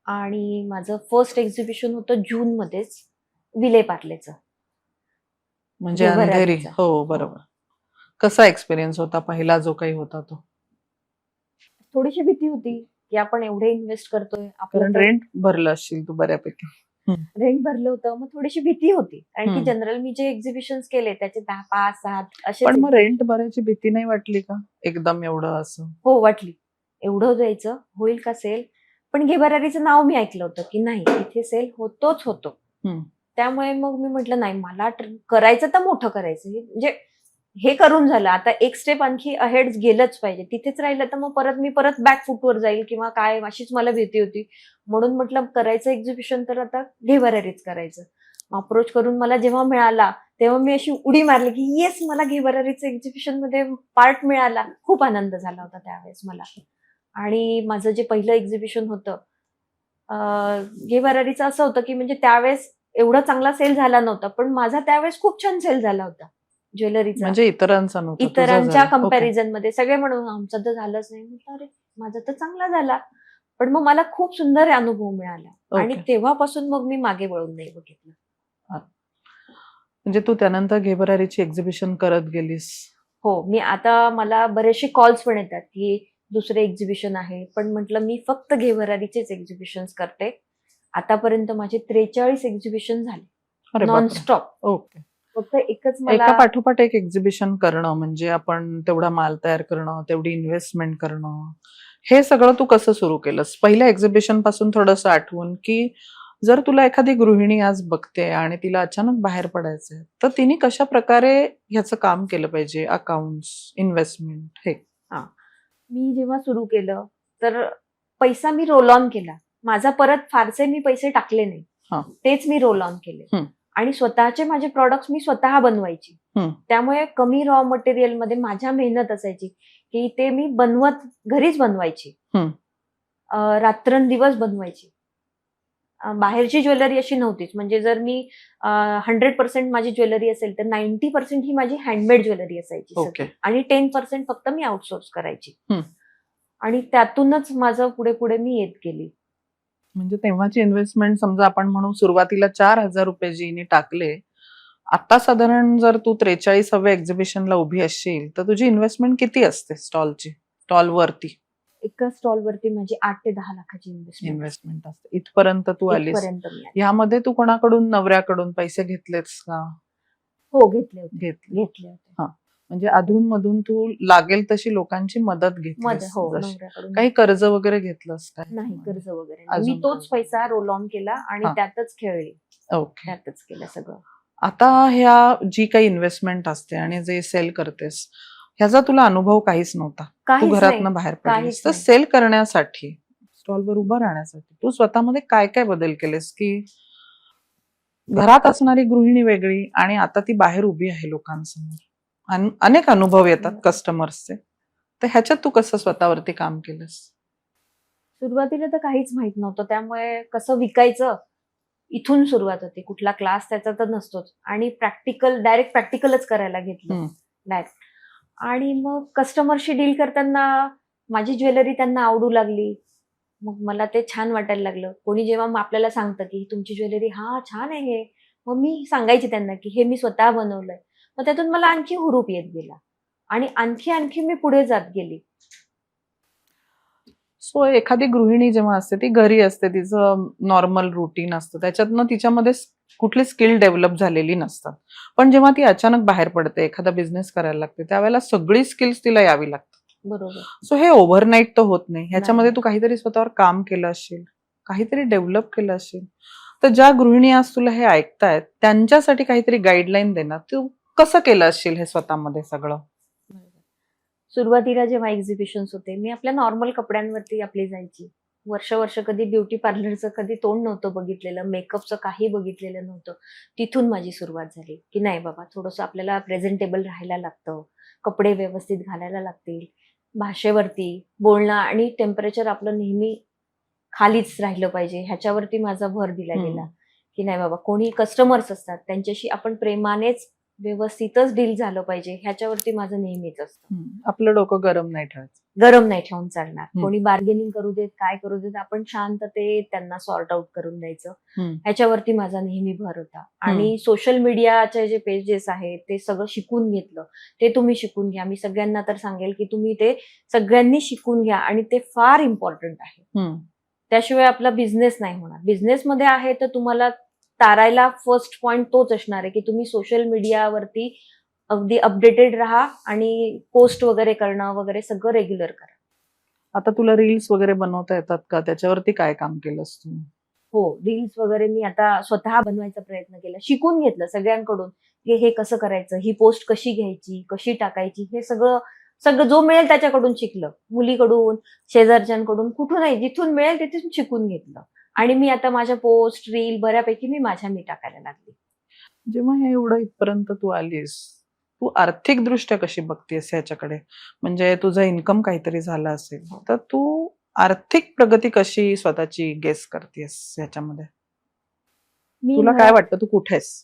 आणि माझं फर्स्ट एक्झिबिशन होतं जून मध्येच, विले पार्लेचं, म्हणजे अंधेरी. हो बरोबर. कसा एक्सपिरियन्स होता पहिला जो काही होता तो? थोडीशी भीती होती की आपण एवढे इन्व्हेस्ट करतोय, कारण रेंट भरलं असशील तू बऱ्यापैकी. रेंट भरलं होतं, मग थोडीशी भीती होती, कारण की जनरल मी जे एक्झिबिशन केले त्याचे 10, 5, 7 असे. पण मग रेंट भरायची भीती नाही वाटली का एकदम एवढं असं? हो वाटली, एवढं जायचं होईल का सेल. पण घे भरारीचं नाव मी ऐकलं होतं की नाही इथे सेल होतोच होतो. त्यामुळे मग मी म्हटलं नाही, मला करायचं तर मोठं करायचं, म्हणजे हे करून झालं, आता एक स्टेप आणखी अहेड गेलंच पाहिजे. तिथेच राहिलं तर मग मी परत बॅक फुटवर जाईल किंवा काय, अशीच मला भीती होती. म्हणून म्हटलं करायचं एक्झिबिशन तर आता घे भरारीच करायचं. अप्रोच करून मला जेव्हा मिळाला तेव्हा मी अशी उडी मारली की येस, मला घे भरारीचं एक्झिबिशन मध्ये पार्ट मिळाला. खूप आनंद झाला होता त्यावेळेस मला. आणि माझं जे पहिलं एक्झिबिशन होतं घे भरारीचं असं होतं की म्हणजे त्यावेळेस एवढा चांगला सेल झाला नव्हता, पण माझा त्यावेळेस खूप छान सेल झाला होता ज्वेलरीचा. म्हणजे इतरांचा नव्हता, इतरांच्या कंपॅरिझन मध्ये. सगळे म्हणून आमचं तर झालंच नाही, म्हटलं अरे माझा तर चांगला झाला. पण मग मला खूप सुंदर अनुभव मिळाला आणि तेव्हापासून मग मी मागे वळून नाही बघितलं. म्हणजे तू त्यानंतर घे भरारीची एक्झिबिशन करत गेलीस? हो, मी आता मला बरेचसे कॉल्स पण येतात की दुसरे एक्झिबिशन आहे, पण म्हटलं मी फक्त घे भरारीचेच एक्झिबिशन करते. आतापर्यंत माझे 43 एक्झिबिशन झाले नॉनस्टॉप. ओके. फक्त एकच मला एका पाठोपाठ एक एक्झिबिशन करणं म्हणजे आपण तेवढा माल तयार करणं, तेवढी इन्व्हेस्टमेंट करणं, हे सगळं तू कसं सुरू केलंस? पहिल्या एक्झिबिशन पासून थोडंसं आठवून, की जर तुला एखादी गृहिणी आज बघते आणि तिला अचानक बाहेर पडायचंय तर तिने कशा प्रकारे ह्याचं काम केलं पाहिजे, अकाउंट्स, इन्व्हेस्टमेंट हे? मी जेव्हा सुरू केलं तर पैसा मी रोल ऑन केला. माझा परत फारसे मी पैसे टाकले नाही, तेच मी रोल ऑन केले. आणि स्वतःचे माझे प्रॉडक्ट्स मी स्वतः बनवायची. त्यामुळे कमी रॉ मटेरियल मध्ये माझ्या मेहनत असायची की ते मी घरीच बनवायची, रात्रंदिवस बनवायची. बाहेरची ज्वेलरी अशी नव्हतीच. म्हणजे जर मी 100% माझी ज्वेलरी असेल तर 90% ही माझी हँडमेड ज्वेलरी असायची आणि 10% फक्त मी आउटसोर्स करायची. आणि त्यातूनच माझं पुढे पुढे मी येत गेली. म्हणजे तेव्हाची इन्व्हेस्टमेंट समजा आपण म्हणून सुरुवातीला 4,000 रुपये जीने टाकले, आता साधारण जर तू 43व्या एक्झिबिशनला उभी असशील तर तुझी इन्व्हेस्टमेंट किती असते स्टॉलवरती? एका स्टॉलवरती माझी 8 ते 10 लाखाची इन्व्हेस्टमेंट असते. इथपर्यंत तू आलीस. यामध्ये तू कोणाकडून, नवऱ्याकडून पैसे घेतलेस का? हो, घेतले होते. म्हणजे अधून मधून तू लागेल तशी लोकांची मदत घेतलीस? काही कर्ज वगैरे घेतलंस का? नाही, कर्ज वगैरे मी तोच पैसा रोल ऑन केला आणि त्यातच खेळली. त्यातच केलं सगळं. आता ह्या जी काही इन्व्हेस्टमेंट असते आणि जे सेल करतेस, ह्याचा तुला अनुभव काहीच नव्हता. तू काहीच नाही. घरातनं बाहेर पडलीस काहीच तर नाही. सेल करण्यासाठी, स्टॉलवर उभं राहण्यासाठी तू स्वतःमध्ये काय काय बदल केलेस की घरात असणारी गृहिणी वेगळी आणि आता ती बाहेर उभी आहे लोकांसमोर, अनेक अनुभव येतात कस्टमर्सचे, तर ह्याच्यात तू कसं स्वतःवरती काम केलंस? सुरुवातीला तर काहीच माहित नव्हतं, त्यामुळे कसं विकायचं इथून सुरुवात होती. कुठला क्लास त्याचा तर नसतोच, आणि डायरेक्ट प्रॅक्टिकलच करायला घेतलं हम्म. डायरेक्ट. आणि मग कस्टमरशी डील करताना माझी ज्वेलरी त्यांना आवडू लागली. मग मला ते छान वाटायला लागलं. कोणी जेव्हा मग आपल्याला सांगतं की तुमची ज्वेलरी हा छान आहे हे, मग मी सांगायची त्यांना की हे मी स्वतः बनवलंय. मग त्यातून मला आणखी हुरूप येत गेला आणि आणखी आणखी मी पुढे जात गेली. सो एखादी गृहिणी जेव्हा असते ती घरी असते, तिचं नॉर्मल रुटीन असतं, त्याच्यातनं तिच्यामध्ये कुठली स्किल डेव्हलप झालेली नसतात. पण जेव्हा ती अचानक बाहेर पडते, एखादा बिझनेस करायला लागते, त्यावेळेला सगळी स्किल्स तिला यावी लागतात. बरोबर. सो हे ओव्हरनाईट तर होत नाही. ह्याच्यामध्ये नाही. तू काहीतरी स्वतःवर काम केलं असेल, काहीतरी डेव्हलप केलं असेल. तर ज्या गृहिणी आज तुला हे ऐकतायत त्यांच्यासाठी काहीतरी गाईडलाईन देणार, तू कसं केलं असेल हे स्वतःमध्ये सगळं? सुरुवातीला जेव्हा एक्झिबिशन्स होते, मी आपल्या नॉर्मल कपड्यांवरती आपली जायची. वर्ष कधी ब्युटी पार्लरचं कधी तोंड नव्हतं बघितलेलं, मेकअपचं काही बघितलेलं नव्हतं. तिथून माझी सुरुवात झाली की नाही बाबा, थोडंसं आपल्याला प्रेझेंटेबल राहायला लागतं, कपडे व्यवस्थित घालायला लागतील, भाषेवरती बोलणं आणि टेम्परेचर आपलं नेहमी खालीच राहिलं पाहिजे, ह्याच्यावरती माझा भर दिला गेला. की नाही बाबा, कोणी कस्टमर्स असतात त्यांच्याशी आपण प्रेमानेच व्यवस्थितच डील झालं पाहिजे, ह्याच्यावरती माझं नेहमीच असतं. आपलं डोकं गरम नाही ठेवायचं. गरम नाही ठेवून चालणार. कोणी बार्गेनिंग करू देत, काय करू देत, आपण शांततेत त्यांना सॉर्ट आउट करून द्यायचं, ह्याच्यावरती माझा नेहमी भर होता. आणि सोशल मीडियाचे जे पेजेस आहेत ते सगळं शिकून घेतलं. ते तुम्ही शिकून घ्या. मी सगळ्यांना तर सांगेल की तुम्ही ते सगळ्यांनी शिकून घ्या, आणि ते फार इम्पॉर्टंट आहे. त्याशिवाय आपला बिझनेस नाही होणार. बिझनेसमध्ये आहे तर तुम्हाला तारायला फर्स्ट पॉइंट तोच असणार आहे की तुम्ही सोशल मीडियावरती अगदी अपडेटेड राहा आणि पोस्ट वगैरे करणं वगैरे सगळं रेग्युलर करा. आता तुला रील्स वगैरे बनवता येतात का? त्याच्यावरती काय काम केलंस तू? हो, रील्स वगैरे मी आता स्वतः बनवायचा प्रयत्न केला. शिकून घेतलं सगळ्यांकडून की हे कसं करायचं, ही पोस्ट कशी घ्यायची, कशी टाकायची, हे सगळं सगळं जो मिळेल त्याच्याकडून शिकलं. मुलीकडून, शेजारच्यांकडून, कुठूनही जिथून मिळेल तिथून शिकून घेतलं. आणि मी आता माझ्या पोस्ट, रील बऱ्यापैकी मी टाकायला लागली. जेव्हा हे एवढं इथपर्यंत तू आलीस, तू आर्थिकदृष्ट्या कशी बघतेस ह्याच्याकडे? म्हणजे तुझं इन्कम काहीतरी झालं असेल, तर तू आर्थिक प्रगती कशी स्वतःची गेस करतेस ह्याच्यामध्ये? तुला काय वाटतं, तू कुठेस?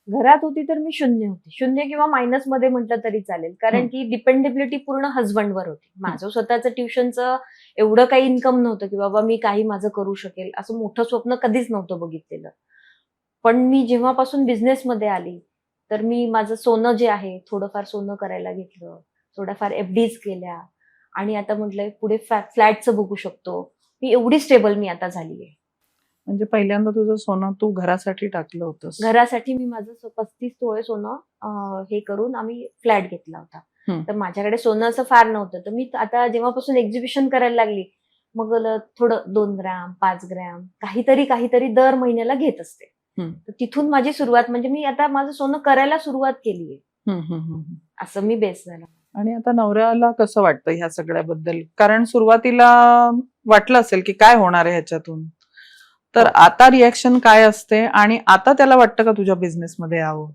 घरात होती तर मी शून्य होती. शून्य किंवा मायनस मध्ये म्हटलं तरी चालेल, कारण की डिपेंडेबिलिटी पूर्ण हजबंडवर होती. माझं स्वतःचं ट्युशनचं एवढं काही इन्कम नव्हतं की बाबा मी काही माझं करू शकेल, असं मोठं स्वप्न कधीच नव्हतं बघितलेलं. पण मी जेव्हापासून बिझनेसमध्ये आली तर मी माझं सोनं जे आहे थोडंफार सोनं करायला घेतलं, थोड्याफार एफडीज केल्या, आणि आता म्हटलंय पुढे फ्लॅटचं बघू शकतो. मी एवढी स्टेबल मी आता झाली आहे. म्हणजे पहिल्यांदा तुझं सोनं तू घरासाठी टाकलं होतंस? घरासाठी मी माझं 35 तोळे सोनं हे करून आम्ही फ्लॅट घेतला होता. तर माझ्याकडे सोनं असं फार नव्हतं. तर मी आता जेव्हापासून एक्झिबिशन करायला लागली, मग थोडं 2 ग्रॅम 5 ग्रॅम काहीतरी दर महिन्याला घेत असते. तर तिथून माझी सुरुवात, म्हणजे मी आता माझं सोनं करायला सुरुवात केली आहे. असं मी बेस झाला. आणि आता नवऱ्याला कसं वाटतं ह्या सगळ्याबद्दल? कारण सुरुवातीला वाटलं असेल की काय होणार आहे ह्याच्यातून, तर आता रिॲक्शन काय असते आणि आता त्याला वाटतं का तुझ्या बिझनेसमध्ये यावं?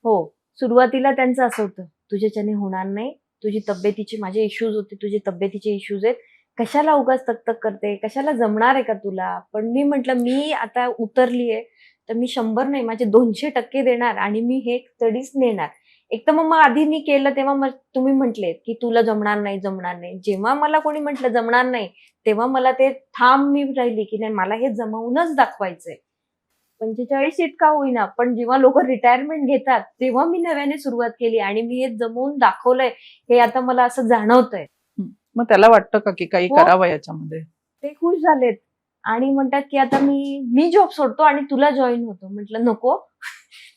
हो, सुरुवातीला त्यांचं असं होतं, तुझ्याच्याने होणार नाही, तुझी तब्येतीची, माझे इश्यूज होते, तुझी तब्येतीचे इश्यूज आहेत, कशाला उगाच तक करते, कशाला जमणार आहे का तुला? पण मी म्हटलं मी आता उतरलीये तर मी 100 नाही, माझे 200% देणार आणि मी हे स्टडीज नेणार. एक तर मग आधी मी केलं तेव्हा तुम्ही म्हटले की तुला जमणार नाही. जेव्हा मला कोणी म्हटलं जमणार नाही, तेव्हा मला ते ठाम मी राहिली की नाही, मला हे जमवूनच दाखवायचंय. 45 इतका होईना, पण जेव्हा लोक रिटायरमेंट घेतात तेव्हा मी नव्याने सुरुवात केली आणि मी हे जमवून दाखवलंय, हे आता मला असं जाणवतंय. मग त्याला वाटतं का की काही करावं याच्यामध्ये? ते खुश झालेत आणि म्हणतात की आता मी जॉब सोडतो आणि तुला जॉईन होतो. म्हटलं नको,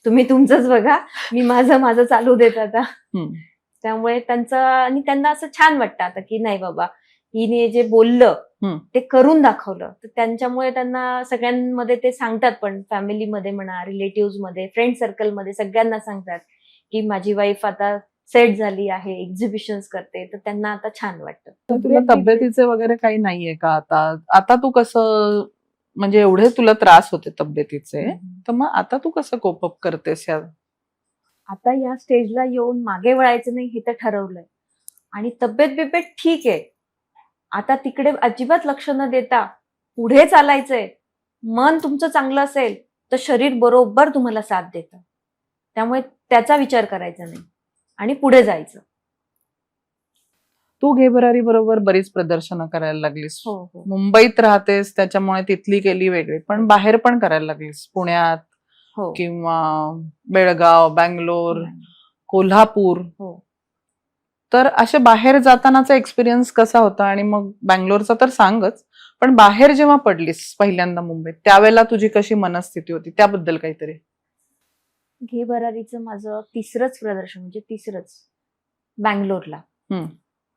तुम्ही तुमचंच बघा, मी माझं चालू देत आता. त्यामुळे त्यांना असं छान वाटतं आता की नाही बाबा, हिने जे बोललं ते करून दाखवलं. तर त्यांच्यामुळे त्यांना सगळ्यांमध्ये ते सांगतात, पण फॅमिलीमध्ये म्हणा, रिलेटिव्ह मध्ये, फ्रेंड सर्कलमध्ये सगळ्यांना सांगतात की माझी वाईफ आता सेट झाली आहे, एक्झिबिशन्स करते, तर त्यांना आता छान वाटतं. तर तुला तब्येतीचे वगैरे काही नाहीये का आता? आता तू कसं, म्हणजे एवढे तुला त्रास होते तब्येतीचे, तर मग आता तू कसं कोप अप करतेस या? आता या स्टेजला येऊन मागे वळायचं नाही हे तर ठरवलंय. आणि तब्येत बिब्येत ठीक आहे. आता तिकडे अजिबात लक्ष न देता पुढे चालायचंय. मन तुमचं चांगलं असेल तर शरीर बरोबर तुम्हाला साथ देतं. त्यामुळे त्याचा विचार करायचा नाही आणि पुढे जायचं. तू घे भरारी बरोबर बरीच प्रदर्शनं करायला लागलीस. हो. मुंबईत राहतेस त्याच्यामुळे तिथली केली वेगळी, पण बाहेर पण करायला लागलीस, पुण्यात हो. किंवा बेळगाव, बँगलोर, कोल्हापूर. हो. तर असे बाहेर जातानाचा एक्सपिरियन्स कसा होता? आणि मग बँगलोरचा तर सांगच, पण बाहेर जेव्हा पडलीस पहिल्यांदा मुंबईत, त्यावेळेला तुझी कशी मनस्थिती होती त्याबद्दल काहीतरी? घे भरारीचं माझं तिसरंच प्रदर्शन, म्हणजे तिसरंच बँगलोरला.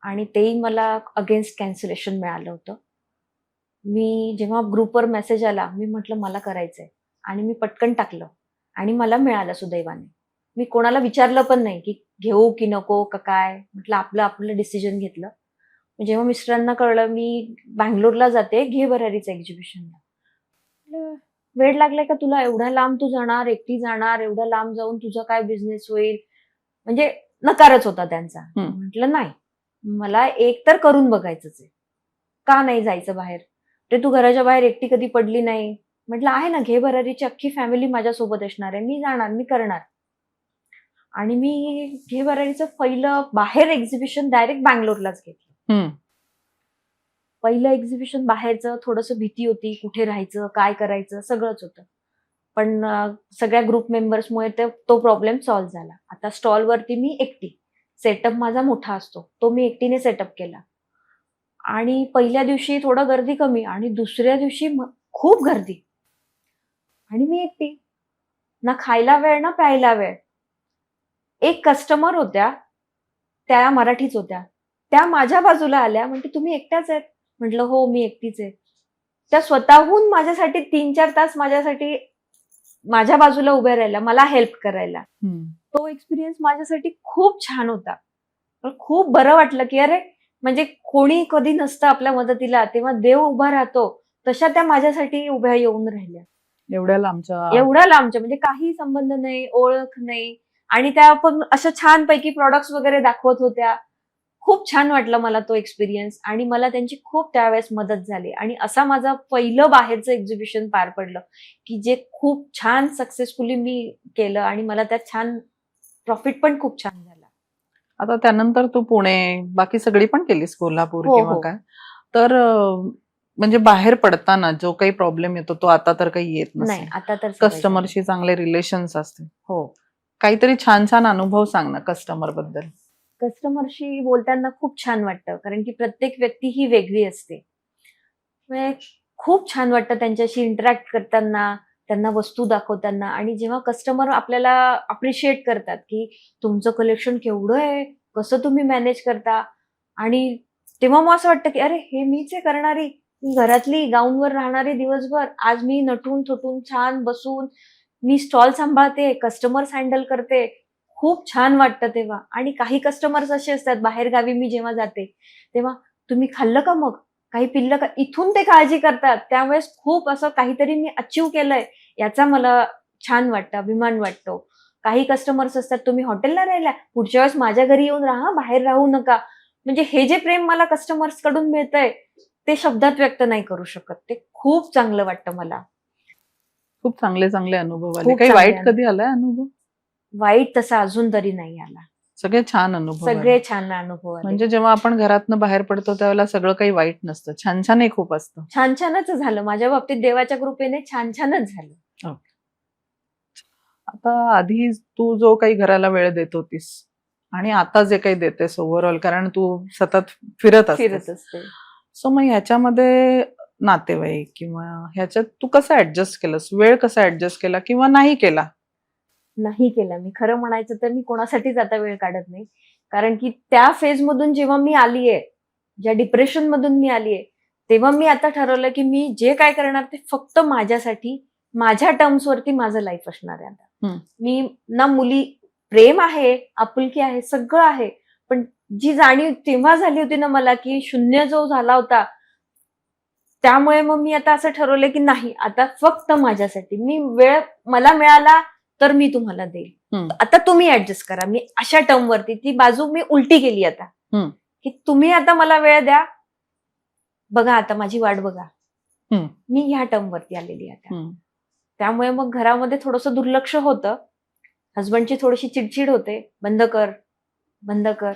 आणि तेही मला अगेन्स्ट कॅन्सलेशन मिळालं होतं. मी जेव्हा ग्रुपवर मेसेज आला, मी म्हटलं मला करायचंय आणि मी पटकन टाकलं आणि मला मिळालं सुदैवाने. मी कोणाला विचारलं पण नाही की घेऊ की नको का काय, म्हटलं आपलं डिसिजन घेतलं. जेव्हा मिस्टरांना कळलं मी बँगलोरला जाते घे भरारीचं एक्झिबिशनला, वेळ लागलाय का तुला? एवढ्या लांब तू जाणार, एकटी जाणार, एवढ्या लांब जाऊन तुझा काय बिझनेस होईल? म्हणजे नकारच होता त्यांचा. म्हटलं नाही, मला एक तर करून बघायचंच आहे, का नाही जायचं बाहेर? ते तू घराच्या बाहेर एकटी कधी पडली नाही. म्हटलं आहे ना, घे भरारीची अख्खी फॅमिली माझ्यासोबत असणार आहे, मी जाणार, मी करणार. आणि मी घे भरारीचं पहिलं बाहेर एक्झिबिशन डायरेक्ट बँगलोरलाच घेतलं. पहिलं एक्झिबिशन बाहेरचं, थोडंसं भीती होती, कुठे राहायचं, काय करायचं, सगळंच होतं. पण सगळ्या ग्रुप मेंबर्समुळे तो प्रॉब्लेम सॉल्व्ह झाला. आता स्टॉलवरती मी एकटी, सेटअप माझा मोठा असतो, तो मी एकटीने सेटअप केला. आणि पहिल्या दिवशी थोडं गर्दी कमी आणि दुसऱ्या दिवशी खूप गर्दी. आणि मी एकटी, ना खायला वेळ ना प्यायला वेळ. एक कस्टमर होत्या, त्या मराठीच होत्या, त्या माझ्या बाजूला आल्या, म्हणजे तुम्ही एकट्याच आहेत? म्हटलं हो मी एकटीच आहे. त्या स्वतःहून माझ्यासाठी 3-4 तास माझ्या बाजूला उभ्या राहिल्या, मला हेल्प करायला. तो एक्सपिरियन्स माझ्यासाठी खूप छान होता. खूप बरं वाटलं की अरे, म्हणजे कोणी कधी नसतं आपल्या मदतीला, तेव्हा देव उभा राहतो, तशा त्या माझ्यासाठी उभ्या येऊन राहिल्या. एवढ्या लांबच्या, म्हणजे काही संबंध नाही, ओळख नाही. आणि त्या पण अशा छानपैकी प्रॉडक्ट्स वगैरे दाखवत होत्या. खूप छान वाटलं मला तो एक्सपिरियन्स आणि मला त्यांची खूप त्यावेळेस मदत झाली. आणि असा माझा पहिलं बाहेरचं एक्झिबिशन पार पडलं की जे खूप छान सक्सेसफुली मी केलं आणि मला त्यात छान प्रॉफिट पण खूप छान झाला. आता त्यानंतर तू पुणे, बाकी सगळी पण केलीस, कोल्हापूर किंवा काय, तर म्हणजे बाहेर पडताना जो काही प्रॉब्लेम येतो तो आता तर काही येत नाही. आता तर कस्टमरशी चांगले रिलेशन्स असते. हो. काहीतरी छान छान अनुभव सांग ना कस्टमर बद्दल. कस्टमरशी बोलताना खूप छान वाटतं, कारण की प्रत्येक व्यक्ती ही वेगळी असते. खूप छान वाटतं त्यांच्याशी इंटरॅक्ट करताना, त्यांना वस्तू दाखवताना. आणि जेव्हा कस्टमर आपल्याला अप्रिशिएट करतात की तुमचं कलेक्शन केवढं आहे, कसं तुम्ही मॅनेज करता, आणि तेव्हा मग असं वाटतं की अरे हे मीच आहे करणारी, घरातली गाऊनवर राहणारी दिवसभर, आज मी नटून थटून छान बसून मी स्टॉल सांभाळते, कस्टमर्स हँडल करते. खूप छान वाटतं तेव्हा. आणि काही कस्टमर्स असे असतात, बाहेर गावी मी जेव्हा जाते तेव्हा, तुम्ही खाल्लं का, मग काही पिल्लं का, इथून ते काळजी करतात. त्यावेळेस खूप असं काहीतरी मी अचीव्ह केलंय याचा मला छान वाटतं, अभिमान वाटतो. काही कस्टमर्स असतात, तुम्ही हॉटेलला राहिला, पुढच्या वेळेस माझ्या घरी येऊन राहा, बाहेर राहू नका. म्हणजे हे जे प्रेम मला कस्टमर्स कडून मिळतंय ते शब्दात व्यक्त नाही करू शकत. ते खूप चांगलं वाटतं मला. खूप चांगले चांगले अनुभव आले. काही वाईट कधी आलाय अनुभव? वाईट तसा अजून तरी नाही आला. सगळे छान अनुभव आले. म्हणजे जेव्हा आपण घरातनं बाहेर पडतो त्यावेळेला सगळं काही वाईट नसतं, छान छानही खूप असतं. छान छानच झालं माझ्या बाबतीत, देवाच्या कृपेने छान छानच झालं. आता आधी तू जो काही घराला वेळ देत होतीस आणि आता जे काही देतेस ओव्हरऑल, कारण तू सतत फिरत असते, सो मग ह्याच्यामध्ये नातेवाईक किंवा ह्याच्यात तू कसं ऍडजस्ट केलंस, वेळ कसा ऍडजस्ट केला किंवा नाही केला? नाही केला मी. खरं म्हणायचं तर मी कोणासाठीच आता वेळ काढत नाही, कारण की त्या फेज मधून जेव्हा मी आलीये, ज्या डिप्रेशन मधून मी आलीये, तेव्हा मी आता ठरवलं की मी जे काय करणार ते फक्त माझ्यासाठी, माझ्या टर्म्स वरती माझं लाईफ असणार आहे. आता मी ना मुली प्रेम आहे, आपुलकी आहे, सगळं आहे. पण जी जाणीव तेव्हा झाली होती ना मला, की शून्य जो झाला होता, त्यामुळे मग मी आता असं ठरवलं की नाही, आता फक्त माझ्यासाठी मी वेळ मला मिळाला तर मी तुम्हाला देईल. हम्म. आता तुम्ही ऍडजस्ट करा. मी अशा टर्म वरती ती बाजू मी उलटी केली आता, हम्म. की तुम्ही आता मला वेळ द्या, बघा आता माझी वाट बघा. हम्म. मी ह्या टर्म वरती आलेली आहे आता. हम्म. त्यामुळे मग घरामध्ये थोडंसं दुर्लक्ष होतं. हसबंडची थोडीशी चिडचिड होते, बंद कर बंद कर.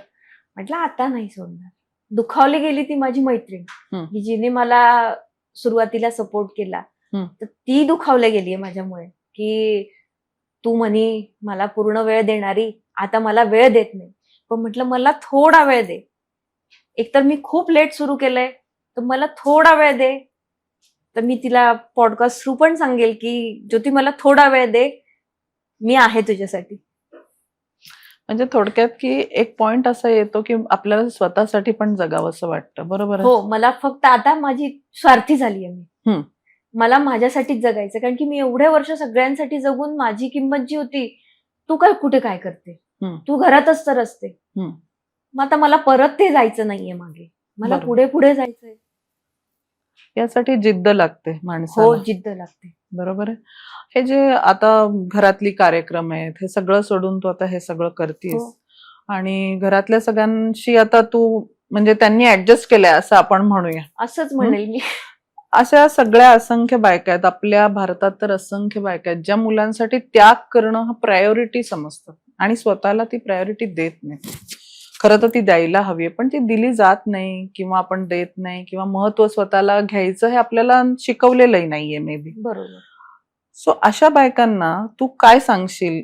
म्हटलं आता नाही सोडणार. दुखावली गेली ती माझी मैत्रीण, हम्म. की जिने मला सुरुवातीला सपोर्ट केला, हम्म. तर ती दुखावली गेली माझ्यामुळे, की तू म्हणी मला पूर्ण वेळ देणारी, आता मला वेळ देत नाही. पण म्हटलं मला थोडा वेळ दे. एकतर मी खूप लेट सुरू केलंय, तर मला थोडा वेळ दे. तर मी तिला पॉडकास्ट थ्रू पण सांगेल की ज्योती मला थोडा वेळ दे, मी आहे तुझ्यासाठी. म्हणजे थोडक्यात की एक पॉइंट असा येतो की आपल्याला स्वतःसाठी पण जगावं असं वाटतं, बरोबर आहे? हो, मला फक्त आता माझी स्वार्थी झाली आहे मी. हम्म. मला माझ्यासाठीच जगायचं, कारण की मी एवढे वर्ष सगळ्यांसाठी जगून माझी किंमत जी होती, तू काय कुठे काय करते, हम्म. तू घरातच तर असते. हम्म. मग आता मला परत ते जायचं नाहीये मागे, मला बरोबर. पुढे पुढे जायचंय. यासाठी जिद्द लागते हो, माणसाला, जिद्द लागते. बरोबर आहे. हे जे आता घरातली कार्यक्रम आहेत, हे सगळं सोडून तू आता हे सगळं करतीस हो. आणि घरातल्या सगळ्यांशी आता तू म्हणजे त्यांनी ऍडजस्ट केलंय असं आपण म्हणूया. असंच म्हणेल मी. अशा सगळ्या असंख्य बायका आहेत आपल्या भारतात, तर असंख्य बायका आहेत ज्या मुलांसाठी त्याग करणं हा प्रायोरिटी समजतात आणि स्वतःला ती प्रायोरिटी देत नाही. खरं तर ती द्यायला हवी आहे, पण ती दिली जात नाही किंवा आपण देत नाही किंवा महत्व स्वतःला घ्यायचं हे आपल्याला शिकवलेलंही नाहीये मे बी. बरोबर. सो अशा बायकांना तू काय सांगशील?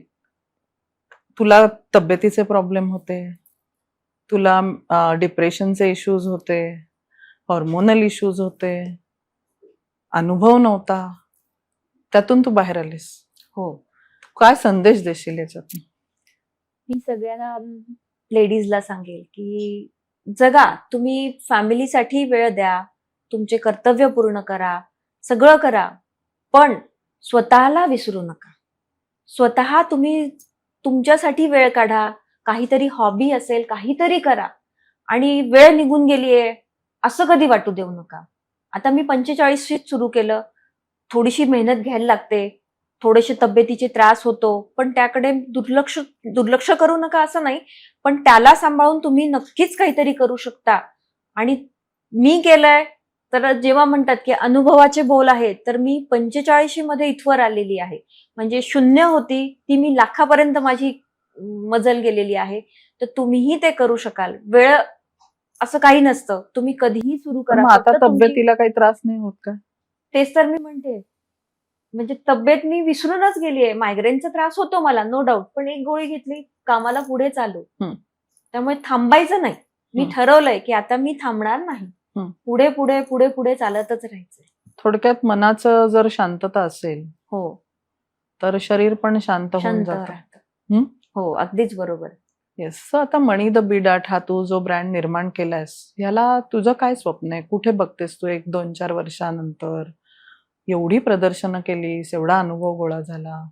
तुला तब्येतीचे प्रॉब्लेम होते, तुला डिप्रेशनचे इश्यूज होते, हॉर्मोनल इश्यूज होते, अनुभव नव्हता, त्यातून तू बाहेर आलीस, हो, काय संदेश देशील याच्यातून? मी सगळ्यांना लेडीजला सांगेल की जगा, तुम्ही फॅमिलीसाठी वेळ द्या, तुमचे कर्तव्य पूर्ण करा, सगळं करा, पण स्वतःला विसरू नका. स्वतः तुम्ही तुमच्यासाठी वेळ काढा, काहीतरी हॉबी असेल, काहीतरी करा. आणि वेळ निघून गेलीये असं कधी वाटू देऊ नका. आता मी 45शीच सुरू केलं, थोडीशी मेहनत घ्यायला लागते, थोडेसे तब्येतीचे त्रास होतो, पण त्याकडे दुर्लक्ष करू नका असं नाही, पण त्याला सांभाळून तुम्ही नक्कीच काहीतरी करू शकता. आणि मी केलंय, तर जेव्हा म्हणतात की अनुभवाचे बोल आहेत, तर मी 45 मध्ये इथवर आलेली आहे. म्हणजे शून्य होती ती मी लाखापर्यंत माझी मजल गेलेली आहे. तर तुम्हीही ते करू शकाल. वेळ असं काही नसतं, तुम्ही कधीही सुरू पण करा. मग आता फक्त तुमची- तब्येतीला काही त्रास नाही होत का? तेच तर मी म्हणते, म्हणजे तब्येत मी विसरूनच गेलीये. मायग्रेनचा त्रास होतो मला, नो डाऊट, पण एक गोळी घेतली, कामाला पुढे चालू. त्यामुळे थांबायचं नाही. मी ठरवलंय की आता मी थांबणार नाही, पुढे पुढे पुढे पुढे चालतच राहायचंय. थोडक्यात मनाचं जर शांतता असेल, हो, तर शरीर पण शांत होऊन शांत जातं. राहतं. हो, अगदीच बरोबर. येस. सो आता मणी द बिडाट हा तू जो ब्रँड निर्माण केलायस, याला तुझं काय स्वप्न आहे? कुठे बघतेस तू 1-2-4 वर्षानंतर? एवढी प्रदर्शनं केलीस, एवढा अनुभव गोळा झाला.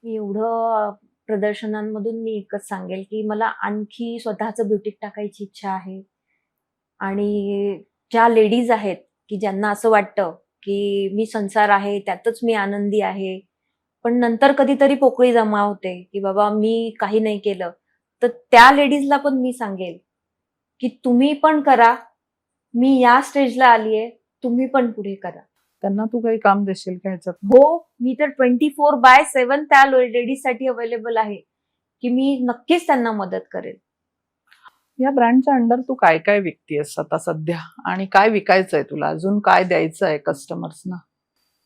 मी एवढं प्रदर्शनांमधून मी एकच सांगेल की मला आणखी स्वतःचं ब्युटीक टाकायची इच्छा आहे. आणि ज्या लेडीज आहेत की ज्यांना असं वाटतं की मी संसार आहे, त्यातच मी आनंदी आहे, पण नंतर कधीतरी पोकळी जमा होते की बाबा मी काही नाही केलं, तर त्या लेडीजला पण मी सांगेल की तुम्ही पण करा. मी या स्टेजला आलीये, तुम्ही पण पुढे करा. त्यांना तू काही काम देशील का ह्याच्यात? हो, मी तर 24/7 त्या लेडीजसाठी अवेलेबल आहे की मी नक्कीच त्यांना मदत करेल. या ब्रँडच्या अंडर तू काय काय विकतेस आता सध्या आणि काय विकायचंय तुला? अजून काय द्यायचंय कस्टमर्सना?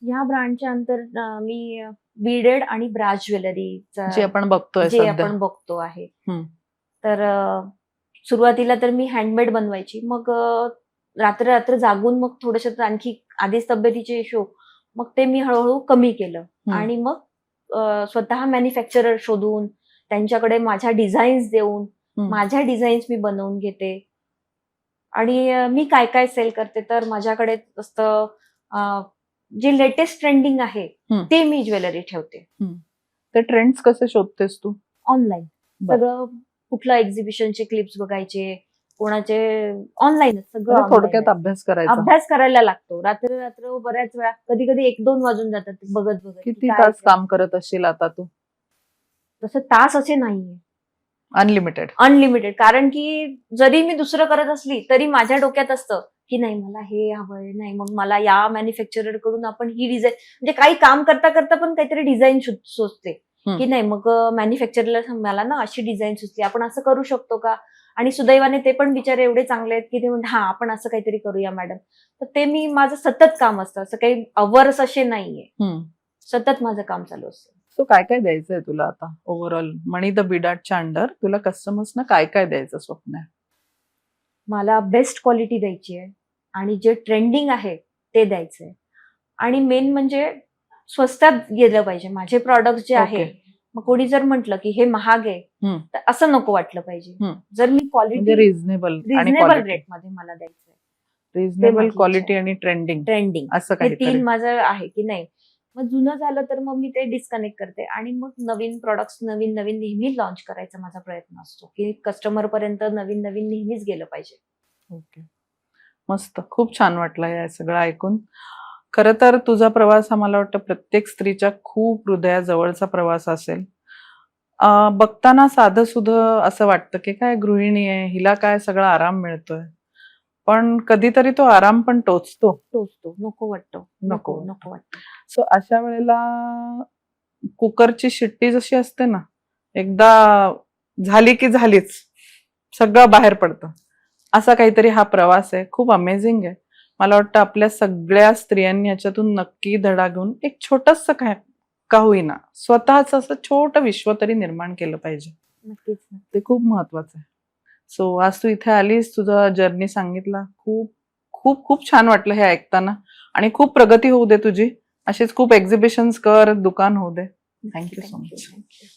या ब्रँडच्या अंतर मी बीडेड आणि ब्रास ज्वेलरीचा जे आपण बघतोय जे सध्या. आपण बघतो आहे. हम्म. तर सुरुवातीला तर मी हँडमेड बनवायची, मग रात्र रात्र जागून मग थोडंसं आणखी आधीच तब्येतीचे इश्यू, मग ते मी हळूहळू कमी केलं. आणि मग स्वतः मॅन्युफॅक्चरर शोधून त्यांच्याकडे माझ्या डिझाईन्स देऊन माझ्या डिझाईन्स मी बनवून घेते. आणि मी काय काय सेल करते, तर माझ्याकडे असतं जे लेटेस्ट ट्रेंडिंग आहे ते मी ज्वेलरी ठेवते. ते ट्रेंड्स कसे शोधतेस तू? ऑनलाईन. बरं. सगळं कुठलं एक्झिबिशनचे क्लिप्स बघायचे, कोणाचे ऑनलाईनच सगळं म्हणजे थोडक्यात online आहे. अभ्यास करायचा. अभ्यास करायला लागतो. रात्र बऱ्याच वेळा कधी कधी 1-2 वाजून जातात ते बघत बघत. की किती काय तास काम करत असशील आता तू? तसं तास असे नाहीये, अनलिमिटेड. अनलिमिटेड. कारण की जरी मी दुसरं करत असली तरी माझ्या डोक्यात असतं की नाही मला हे हवंय, नाही मग मला या मॅन्युफॅक्चरर कडून आपण ही डिझाईन, म्हणजे काही काम करता करता पण काहीतरी डिझाईन सुचते हम्म. की नाही मग मॅन्युफॅक्चररला मला ना अशी डिझाईन सुचली, आपण असं करू शकतो का? आणि सुदैवाने ते पण बिचारे एवढे चांगले आहेत की ते म्हणतात हा आपण असं काहीतरी करूया मॅडम. तर ते मी माझं सतत काम असतं, असं काही अवर्स असे नाहीये, सतत माझं काम चालू असतं. सो काय काय द्यायचंय तुला आता ओव्हरऑल मणी द बिडाटच्या अंडर? तुला कस्टमर्सना काय काय द्यायचं स्वप्न आहे? मला बेस्ट क्वालिटी द्यायची आहे आणि जे ट्रेंडिंग आहे ते द्यायचंय. आणि मेन म्हणजे स्वस्तात गेलं पाहिजे माझे प्रॉडक्ट जे आहे. Okay. मग कोणी जर म्हटलं की हे महाग आहे हम्म. तर असं नको वाटलं पाहिजे. हम्म. जर मी म्हणजे क्वालिटी रिझनेबल आणि रिझनेबल रेट मध्ये मला द्यायचंय, रिझनेबल माझी क्वालिटी इच्छा आणि ट्रेंडिंग ट्रेंडिंग, असं हे काहीतरी. 3 माझं आहे की नाही. मग जुनं झालं तर मग मी ते डिस्कनेक्ट करते आणि मग नवीन प्रॉडक्ट्स नवीन नवीन नेहमी लॉन्च करायचा माझा प्रयत्न असतो की कस्टमर पर्यंत नवीन नवीन नेहमीच गेलं पाहिजे. ओके, मस्त. खूप छान वाटलं हे सगळं ऐकून. खरं तर तुझा प्रवास हा मला वाटतं प्रत्येक स्त्रीच्या खूप हृदयाजवळचा प्रवास असेल. बघताना साधं सुधं असं वाटतं की काय गृहिणी आहे, हिला काय सगळा आराम मिळतोय. पण कधीतरी तो आराम पण टोचतो. नको वाटतो, नको नको वाटतं. सो अशा वेळेला कुकरची शिट्टी जशी असते ना, एकदा झाली की झालीच, सगळं बाहेर पडतं. असा काहीतरी हा प्रवास आहे. खूप अमेझिंग आहे. मला वाटतं आपल्या सगळ्या स्त्रियांनी याच्यातून नक्की धडा घेऊन एक छोटंसं काय का होईना स्वतःच असं छोटं विश्व तरी निर्माण केलं पाहिजे. नक्कीच. ते खूप महत्वाचं आहे. सो आज तू इथे आलीस, तुझा जर्नी सांगितला. खूप खूप खूप छान वाटलं हे ऐकताना. आणि खूप प्रगती होऊ दे तुझी. अशीच खूप एक्झिबिशन्स कर, दुकान होऊ दे. Thank you so much. थँक्यू.